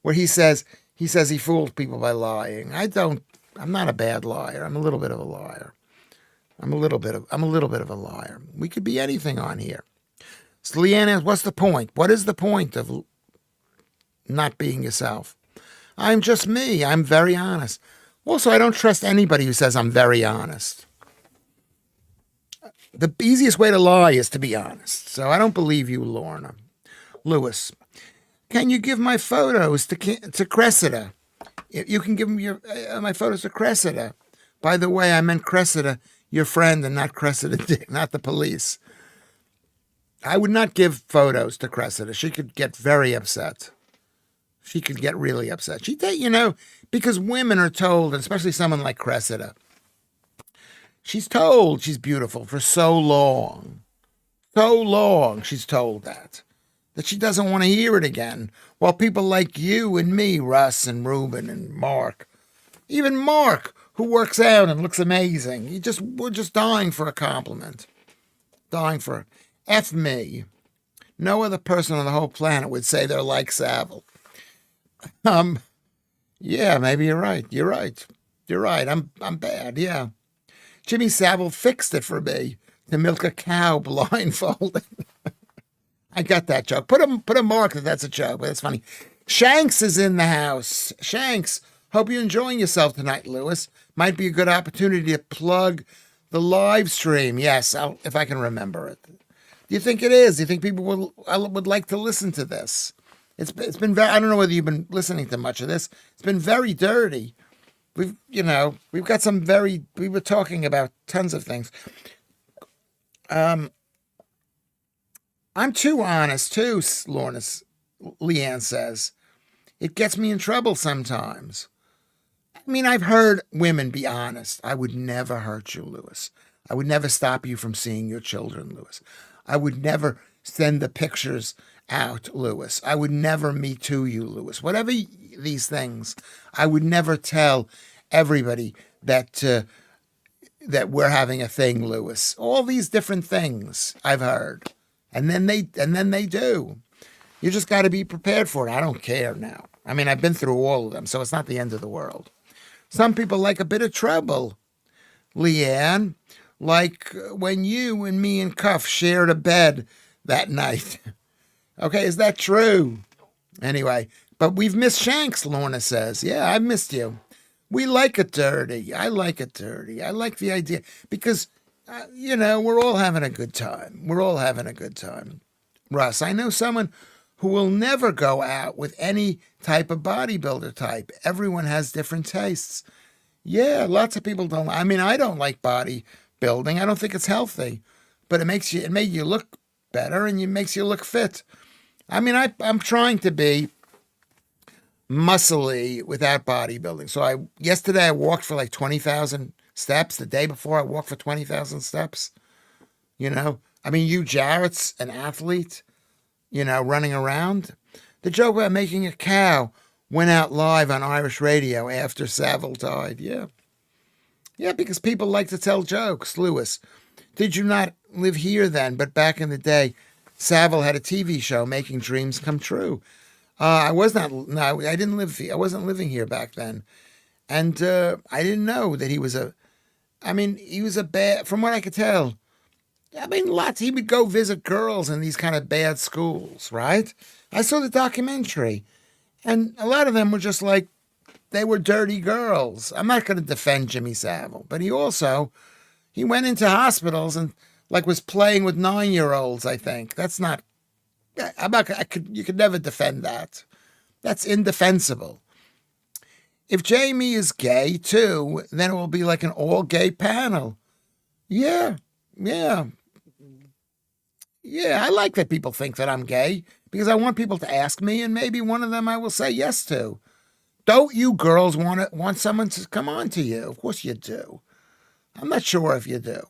where he says he fooled people by lying. I'm not a bad liar. I'm a little bit of a liar. I'm a little bit of a liar. We could be anything on here. So Leanne asks, what's the point? What is the point of not being yourself? I'm just me. I'm very honest. Also, I don't trust anybody who says I'm very honest. The easiest way to lie is to be honest. So I don't believe you, Lorna. Lewis, can you give my photos to Cressida? You can give my photos to Cressida. By the way, I meant Cressida, your friend, and not Cressida Dick, not the police. I would not give photos to Cressida. She could get very upset. She could get really upset. Because women are told, especially someone like Cressida, she's told she's beautiful for so long. So long she's told that she doesn't want to hear it again. While people like you and me, Russ and Ruben and Mark, even Mark, who works out and looks amazing, we're just dying for a compliment. Dying for F me. No other person on the whole planet would say they're like Savile. Yeah, maybe you're right. You're right. I'm bad. Yeah. Jimmy Savile fixed it for me to milk a cow blindfolded. I got that joke. Put a mark that that's a joke, but it's funny. Shanks is in the house. Shanks, hope you're enjoying yourself tonight, Lewis. Might be a good opportunity to plug the live stream. Yes, if I can remember it. Do you think it is? Do you think people would like to listen to this? It's been very, I don't know whether you've been listening to much of this. It's been very dirty. We've got we were talking about tons of things. I'm too honest too, Leanne says. It gets me in trouble sometimes. I mean, I've heard women be honest. I would never hurt you, Lewis. I would never stop you from seeing your children, Lewis. I would never send the pictures out, Lewis. I would never Me Too you, Lewis. Whatever these things, I would never tell everybody that we're having a thing, Lewis. All these different things I've heard, and then they do. You just got to be prepared for it. I don't care now. I mean, I've been through all of them, so it's not the end of the world. Some people like a bit of trouble, Leanne, like when you and me and Cuff shared a bed that night. Okay, is that true? Anyway, but we've missed Shanks, Lorna says. Yeah, I've missed you. We like it dirty. I like it dirty. I like the idea because, we're all having a good time. We're all having a good time. Russ, I know someone who will never go out with any type of bodybuilder type. Everyone has different tastes. Yeah, lots of people don't. I mean, I don't like bodybuilding. I don't think it's healthy, but it makes you look better and it makes you look fit. I mean, I'm trying to be muscly without bodybuilding. So yesterday I walked for like 20,000 steps. The day before I walked for 20,000 steps. I mean, you Jarrett's an athlete, running around. The joke about making a cow went out live on Irish radio after Savile died. Yeah. Yeah, because people like to tell jokes, Lewis. Did you not live here then? But back in the day, Savile had a TV show, Making Dreams Come True. I was not, no, I didn't live, I wasn't living here back then. And I didn't know that he was he was a bad, from what I could tell. Lots, he would go visit girls in these kind of bad schools, right? I saw the documentary, and a lot of them were just like, they were dirty girls. I'm not going to defend Jimmy Savile, but he went into hospitals and like was playing with 9-year-olds, I think. That's not, you could never defend that. That's indefensible. If Jamie is gay too, then it will be like an all gay panel. Yeah, yeah. Yeah, I like that people think that I'm gay because I want people to ask me, and maybe one of them I will say yes to. Don't you girls want someone to come on to you? Of course you do. I'm not sure if you do.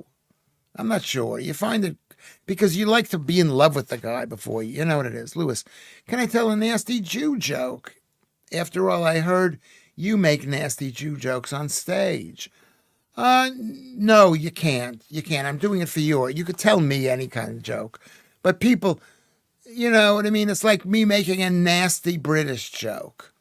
I'm not sure. You find it because you like to be in love with the guy before you know what it is. Lewis, can I tell a nasty Jew joke? After all, I heard you make nasty Jew jokes on stage. No, you can't. You can't. I'm doing it for you. You could tell me any kind of joke. But people, you know what I mean? It's like me making a nasty British joke.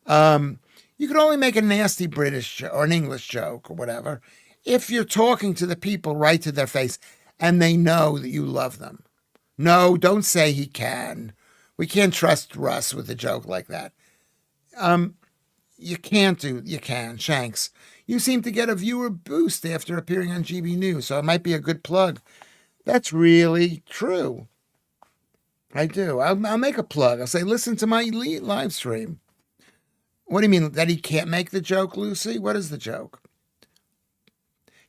You can only make a nasty British or an English joke or whatever if you're talking to the people right to their face and they know that you love them. No, don't say he can. We can't trust Russ with a joke like that. You can, Shanks. You seem to get a viewer boost after appearing on GB News, so it might be a good plug. That's really true. I do. I'll make a plug. I'll say, listen to my live stream. What do you mean, that he can't make the joke, Lucy? What is the joke?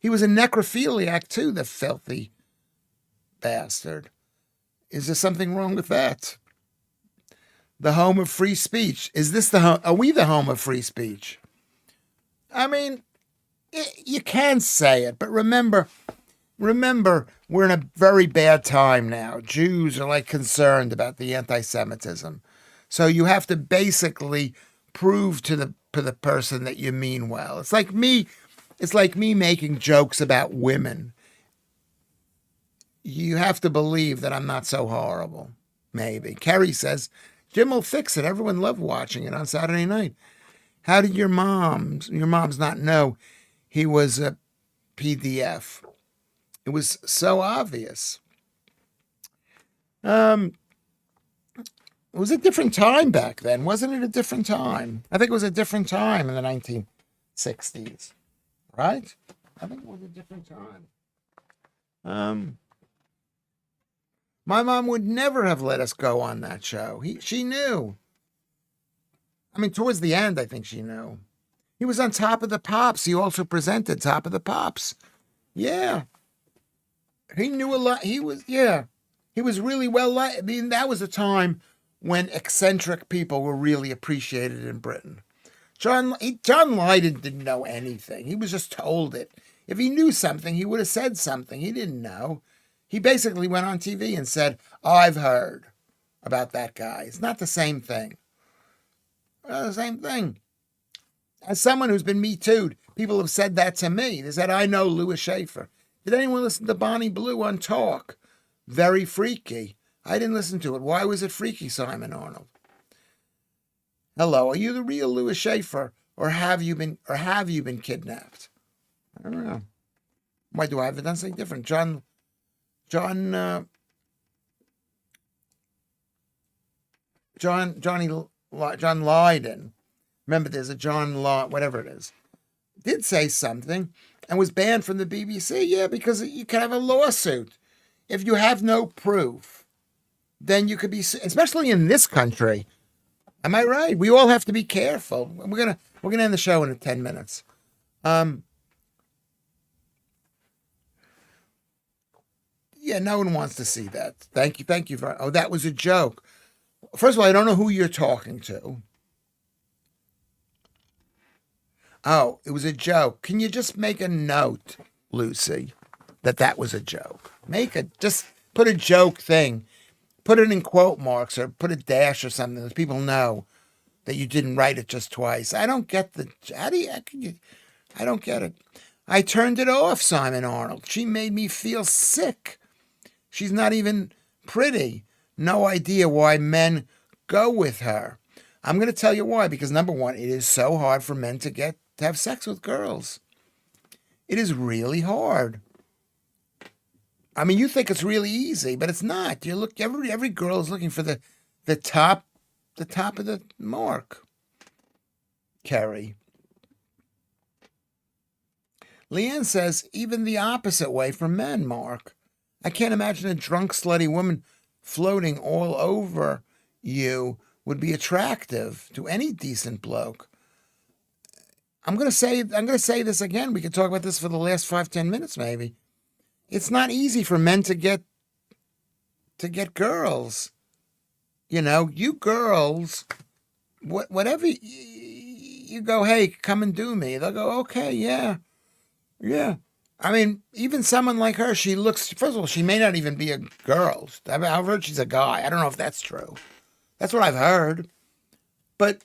He was a necrophiliac, too, the filthy bastard. Is there something wrong with that? The home of free speech. Is this the home? Are we the home of free speech? You can say it, but remember, we're in a very bad time now. Jews are like concerned about the anti-Semitism. So you have to basically prove to the person that you mean well. It's like me making jokes about women. You have to believe that I'm not so horrible. Maybe. Kerry says, Jim will fix it. Everyone loved watching it on Saturday night. How did your moms not know he was a PDF? It was so obvious. It was a different time back then. Wasn't it a different time? I think it was a different time in the 1960s. Right? I think it was a different time. My mom would never have let us go on that show. She knew. Towards the end, I think she knew. He was on Top of the Pops. He also presented Top of the Pops. Yeah. He knew a lot. He was really well liked. That was a time when eccentric people were really appreciated in Britain. John Lydon didn't know anything. He was just told it. If he knew something, he would have said something. He didn't know. He basically went on TV and said, I've heard about that guy. It's not the same thing. The same thing. As someone who's been Me Too'd, people have said that to me. They said, I know Lewis Schaffer. Did anyone listen to Bonnie Blue on Talk? Very freaky. I didn't listen to it. Why was it freaky, Simon Arnold? Hello, are you the real Lewis Schaffer, or have you been kidnapped? I don't know. Why do I have done something different? John Lydon. Remember, there's a whatever it is, did say something and was banned from the BBC. Yeah, because you can have a lawsuit. If you have no proof, then you could be, especially in this country. Am I right? We all have to be careful. We're gonna end the show in 10 minutes. Yeah, no one wants to see that. Thank you for. That was a joke. First of all, I don't know who you're talking to. Oh, it was a joke. Can you just make a note, Lucy, that was a joke? Just put a joke thing. Put it in quote marks or put a dash or something that people know that you didn't write it just twice. I don't get I don't get it. I turned it off, Simon Arnold. She made me feel sick. She's not even pretty. No idea why men go with her. I'm going to tell you why, because number one, it is so hard for men to have sex with girls. It is really hard. I mean, you think it's really easy, but it's not. Every girl is looking for the top of the mark. Kerry. Leanne says, even the opposite way for men, Mark. I can't imagine a drunk, slutty woman floating all over you would be attractive to any decent bloke. I'm gonna say this again. We could talk about this for the last 5-10 minutes, maybe. It's not easy for men to get girls. You know, you girls, whatever you go, hey, come and do me. They'll go, okay, yeah. I mean, even someone like her, she looks, first of all, she may not even be a girl. I've heard she's a guy. I don't know if that's true. That's what I've heard. But,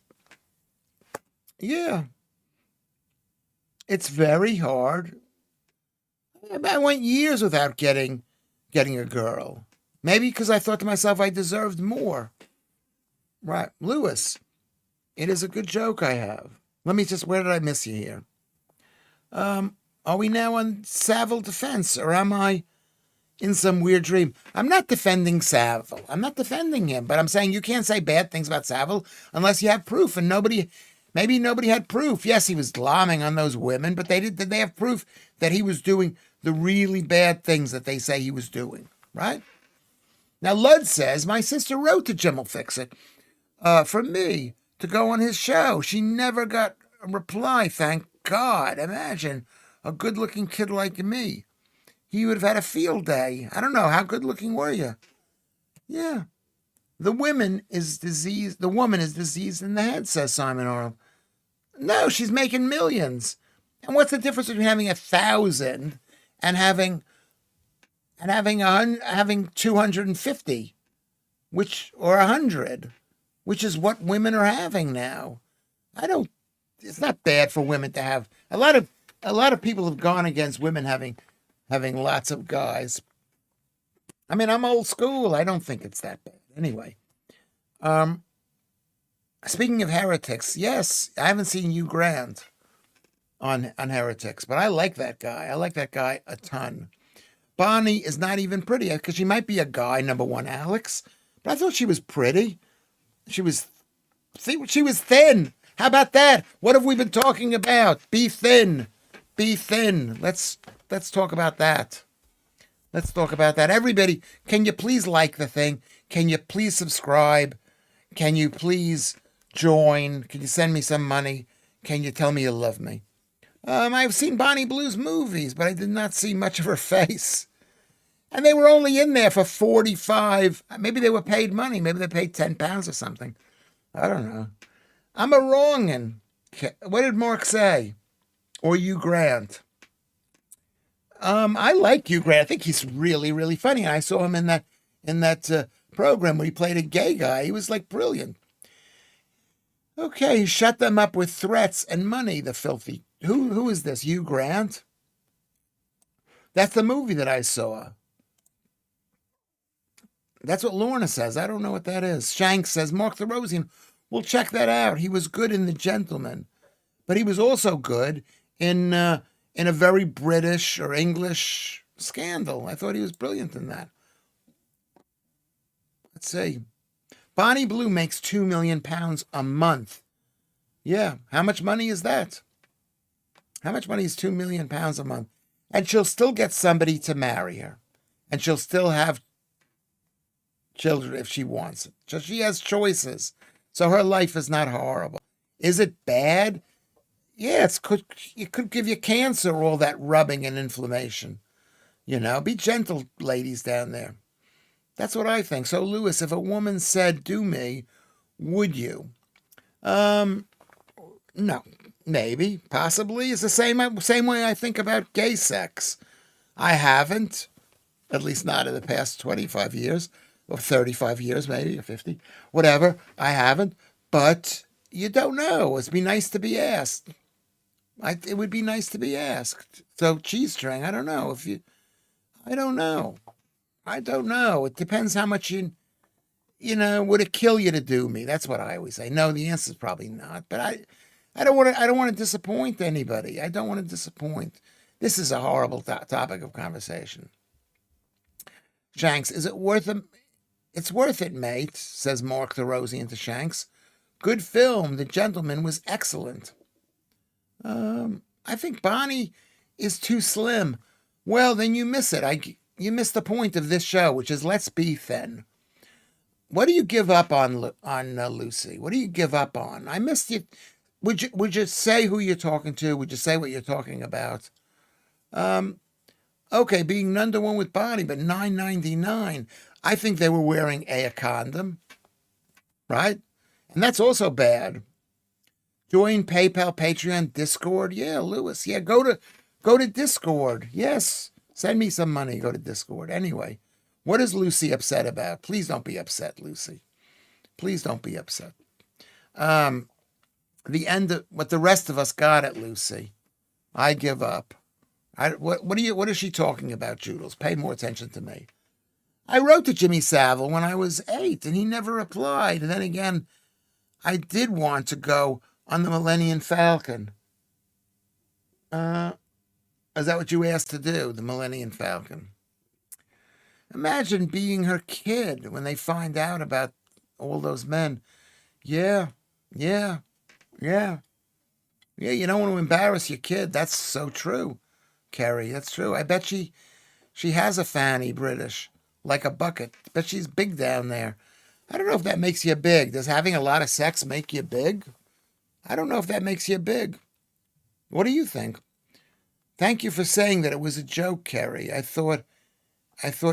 yeah, it's very hard. I went years without getting a girl. Maybe because I thought to myself I deserved more. Right. Lewis, it is a good joke I have. Where did I miss you here? Are we now on Savile defense, or am I in some weird dream? I'm not defending Savile. I'm not defending him, but I'm saying you can't say bad things about Savile unless you have proof, and maybe nobody had proof. Yes, he was glomming on those women, but did they have proof that he was doing the really bad things that they say he was doing, right? Now, Lud says, my sister wrote to Jim will Fix It for me to go on his show. She never got a reply, thank God. Imagine a good-looking kid like me. He would have had a field day. I don't know, how good-looking were you? Yeah. The woman is diseased in the head, says Simon Arnold. No, she's making millions. And what's the difference between having 1,000 and having 250, or 100, which is what women are having now? It's not bad for women to have a lot of people have gone against women having lots of guys. I mean, I'm old school. I don't think it's that bad. Anyway, speaking of heretics, yes, I haven't seen Hugh Grant on Heretics, but I like that guy. I like that guy a ton. Bonnie is not even pretty, because she might be a guy, number one, Alex, but I thought she was pretty. She was thin. How about that? What have we been talking about? Be thin. Be thin. Let's talk about that. Let's talk about that. Everybody, can you please like the thing? Can you please subscribe? Can you please join? Can you send me some money? Can you tell me you love me? I've seen Bonnie Blue's movies, but I did not see much of her face. And they were only in there for 45. Maybe they were paid money. Maybe they paid £10 or something. I don't know. I'm a wrongin'. What did Mark say? Or Hugh Grant? I like Hugh Grant. I think he's really, really funny. I saw him in that program where he played a gay guy. He was like brilliant. Okay, he shut them up with threats and money, the filthy. Who is this? Hugh Grant? That's the movie that I saw. That's what Lorna says. I don't know what that is. Shanks says, Mark the Rosian. We'll check that out. He was good in The Gentleman, but he was also good in a very British or English Scandal. I thought he was brilliant in that. Let's see. Bonnie Blue makes £2 million a month. Yeah. How much money is that? How much money is £2 million a month? And she'll still get somebody to marry her. And she'll still have children if she wants it. So she has choices. So her life is not horrible. Is it bad? Yeah, it could give you cancer, all that rubbing and inflammation. You know, be gentle, ladies down there. That's what I think. So, Lewis, if a woman said, do me, would you? No, maybe, possibly. It's the same way I think about gay sex. I haven't, at least not in the past 25 years, or 35 years maybe, or 50, whatever. I haven't. But You don't know. It'd be nice to be asked. It would be nice to be asked. So cheese string, I don't know if you. I don't know. I don't know. It depends how much would it kill you to do me? That's what I always say. No, the answer is probably not. But I don't want to. I don't want to disappoint anybody. I don't want to disappoint. This is a horrible topic of conversation. Shanks, is it worth it? It's worth it, mate, says Mark the Rosian to Shanks. Good film. The Gentleman was excellent. I think Bonnie is too slim. Well, then you miss it. You miss the point of this show, which is let's be thin. What do you give up on Lucy? What do you give up on? I missed you. Would you say who you're talking to? Would you say what you're talking about? Okay, being none to one with Bonnie, but $9.99. I think they were wearing a condom, right? And that's also bad. Join PayPal, Patreon, Discord. Yeah, Lewis. Yeah, go to Discord. Yes, send me some money. Go to Discord. Anyway, what is Lucy upset about? Please don't be upset, Lucy. Please don't be upset. The end of what the rest of us got at Lucy. I give up. What is she talking about, Joodles? Pay more attention to me. I wrote to Jimmy Savile when I was 8, and he never replied. And then again, I did want to go on the Millennium Falcon. Is that what you asked to do, the Millennium Falcon? Imagine being her kid when they find out about all those men. Yeah. You don't want to embarrass your kid. That's so true, Kerry. That's true. I bet she has a fanny, British, like a bucket. I bet she's big down there. I don't know if that makes you big. Does having a lot of sex make you big? I don't know if that makes you big. What do you think? Thank you for saying that it was a joke, Kerry. I thought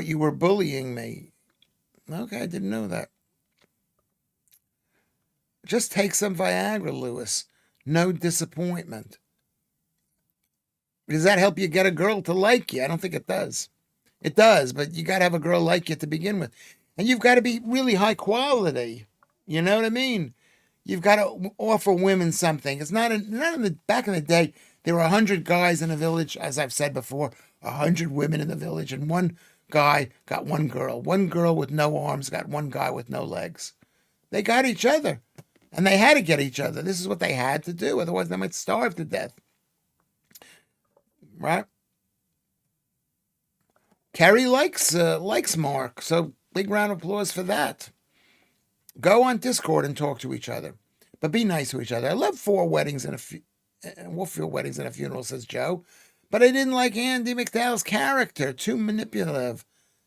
you were bullying me. Okay, I didn't know that. Just take some Viagra, Lewis. No disappointment. Does that help you get a girl to like you? I don't think it does. It does, but you got to have a girl like you to begin with. And you've got to be really high quality. You know what I mean? You've got to offer women something. It's not in the back in the day, there were 100 guys in a village, as I've said before, 100 women in the village, and one guy got one girl. One girl with no arms got one guy with no legs. They got each other. And they had to get each other. This is what they had to do. Otherwise, they might starve to death. Right? Kerry likes Mark. So big round of applause for that. Go on Discord and talk to each other. But be nice to each other. I love 4 weddings and a funeral, says Joe. But I didn't like Andy McDowell's character. Too manipulative.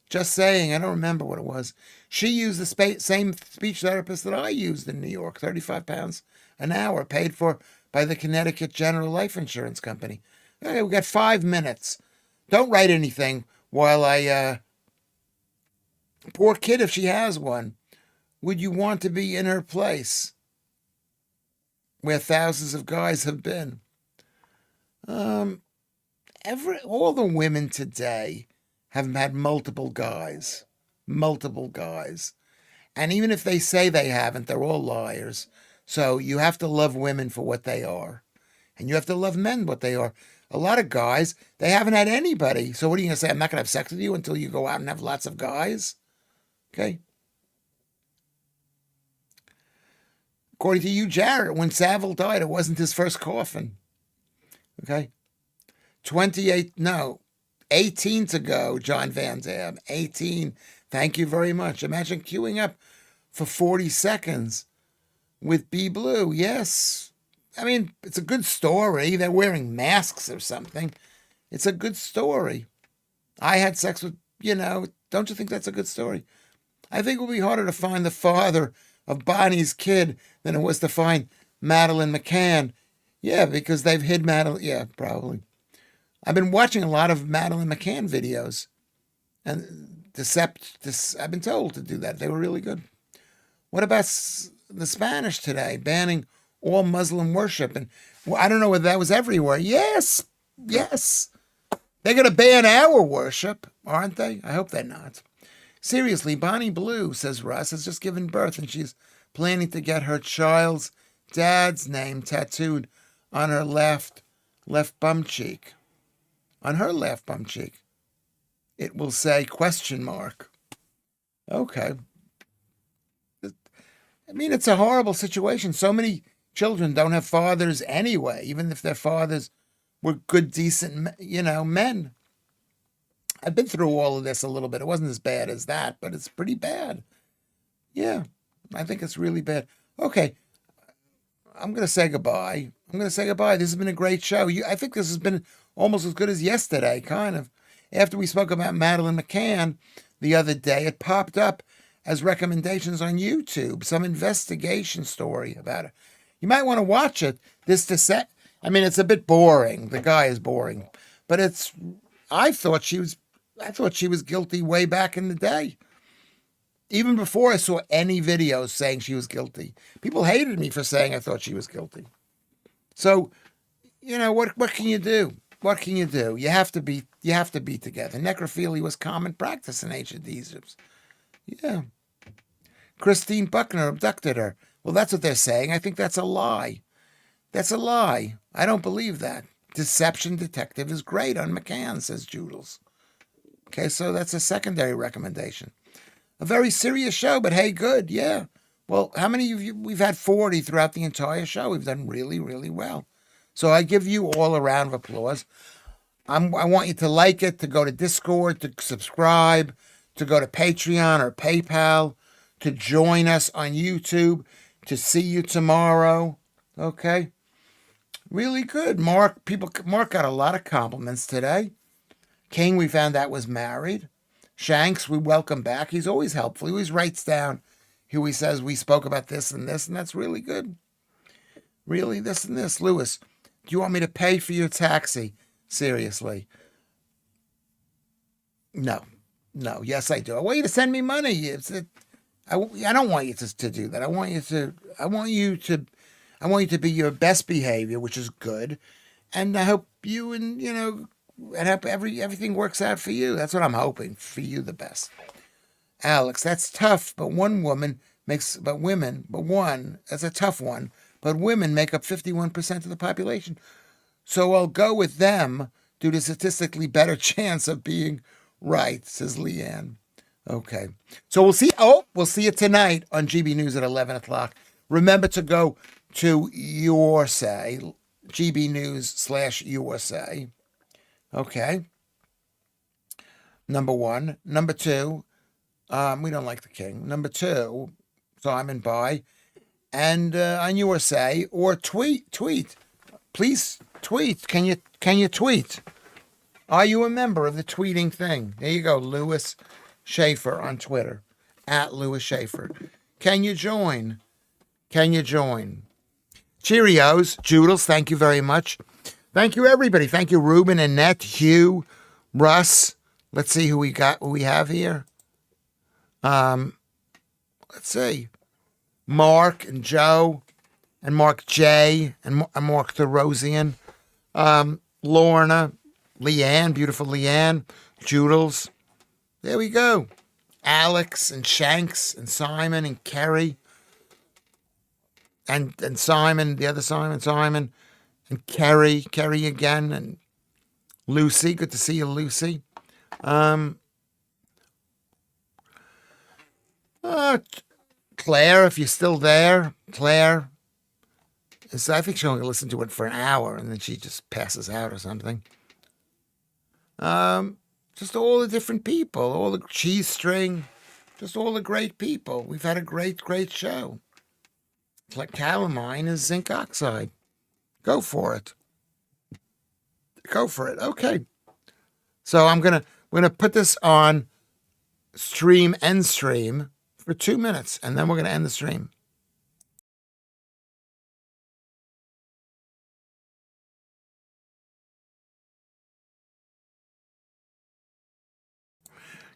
Just saying, I don't remember what it was. She used the same speech therapist that I used in New York, £35 an hour, paid for by the Connecticut General Life Insurance Company. Okay, we got 5 minutes. Don't write anything while poor kid, if she has one. Would you want to be in her place where thousands of guys have been? All the women today have had multiple guys. And even if they say they haven't, they're all liars. So you have to love women for what they are. And you have to love men what they are. A lot of guys, they haven't had anybody. So what are you going to say? I'm not going to have sex with you until you go out and have lots of guys? Okay. According to you, Jared, when Savile died, it wasn't his first coffin. Okay. 18 to go, John Van Dam. 18. Thank you very much. Imagine queuing up for 40 seconds with Be Blue. Yes. I mean, it's a good story. They're wearing masks or something. It's a good story. I had sex with, don't you think that's a good story? I think it will be harder to find the father of Bonnie's kid than it was to find Madeline McCann. Yeah, because they've hid Madeline. Yeah, probably. I've been watching a lot of Madeline McCann videos, and I've been told to do that. They were really good. What about the Spanish today, banning all Muslim worship? And I don't know whether that was everywhere. Yes. They're going to ban our worship, aren't they? I hope they're not. Seriously, Bonnie Blue, says Russ, has just given birth, and she's planning to get her child's dad's name tattooed on her left bum cheek. On her left bum cheek, it will say question mark. Okay. I mean, it's a horrible situation. So many children don't have fathers anyway, even if their fathers were good, decent, men. I've been through all of this a little bit. It wasn't as bad as that, but it's pretty bad. Yeah, I think it's really bad. Okay, I'm going to say goodbye. This has been a great show. I think this has been almost as good as yesterday, kind of. After we spoke about Madeleine McCann the other day, it popped up as recommendations on YouTube, some investigation story about it. You might want to watch it. I mean, it's a bit boring. The guy is boring, but I thought she was guilty way back in the day. Even before I saw any videos saying she was guilty. People hated me for saying I thought she was guilty. So, what can you do? What can you do? You have to be together. Necrophilia was common practice in ancient Egypt. Yeah. Christine Buckner abducted her. Well, that's what they're saying. I think that's a lie. That's a lie. I don't believe that. Deception Detective is great on McCann, says Joodles. Okay, so that's a secondary recommendation. A very serious show, but hey, good, yeah. Well, how many of you? We've had 40 throughout the entire show. We've done really, really well. So I give you all a round of applause. I want you to like it, to go to Discord, to subscribe, to go to Patreon or PayPal, to join us on YouTube, to see you tomorrow. Okay? Really good. Mark got a lot of compliments today. King, we found out, was married. Shanks, we welcome back. He's always helpful. He always writes down who he says we spoke about this, and that's really good. Really, this and this. Lewis, do you want me to pay for your taxi? Seriously. No. Yes, I do. I want you to send me money. I don't want you to do that. I want you to be your best behavior, which is good. And I hope you and hope everything works out for you. That's what I'm hoping for you, the best. Alex, that's tough, but women, that's a tough one, but women make up 51% of the population. So I'll go with them due to statistically better chance of being right, says Leanne. Okay. So we'll see you tonight on GB News at 11 o'clock. Remember to go to Your Say, GB News /Your Say. Okay. Number one. Number two, we don't like the king. Number two, Simon By, and on Your Say, or tweet. Please tweet. Can you tweet? Are you a member of the tweeting thing? There you go, Lewis Schaffer on Twitter, at Lewis Schaffer. Can you join? Cheerios, Joodles, thank you very much. Thank you, everybody. Thank you, Ruben, Annette, Hugh, Russ. Let's see who we have here. Let's see. Mark and Joe, and Mark J, and Mark Therosian. Lorna, Leanne, beautiful Leanne, Joodles. There we go. Alex and Shanks and Simon and Kerry. And Simon, the other Simon, and Kerry again, and Lucy. Good to see you, Lucy. Claire, if you're still there, Claire. I think she'll only listen to it for an hour, and then she just passes out or something. Just all the different people, all the cheese string, just all the great people. We've had a great, great show. It's like calamine is zinc oxide. Go for it. Okay. So we're gonna put this on end stream for 2 minutes, and then we're gonna end the stream.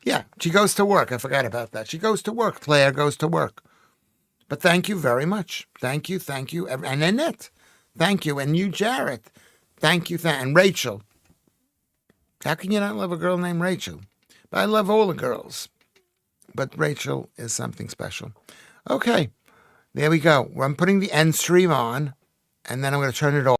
Yeah, she goes to work. I forgot about that. She goes to work. Claire goes to work. But thank you very much. Thank you. And Annette, thank you. And you, Jarrett, thank you. And Rachel. How can you not love a girl named Rachel? But I love all the girls. But Rachel is something special. Okay. There we go. I'm putting the end stream on, and then I'm going to turn it off.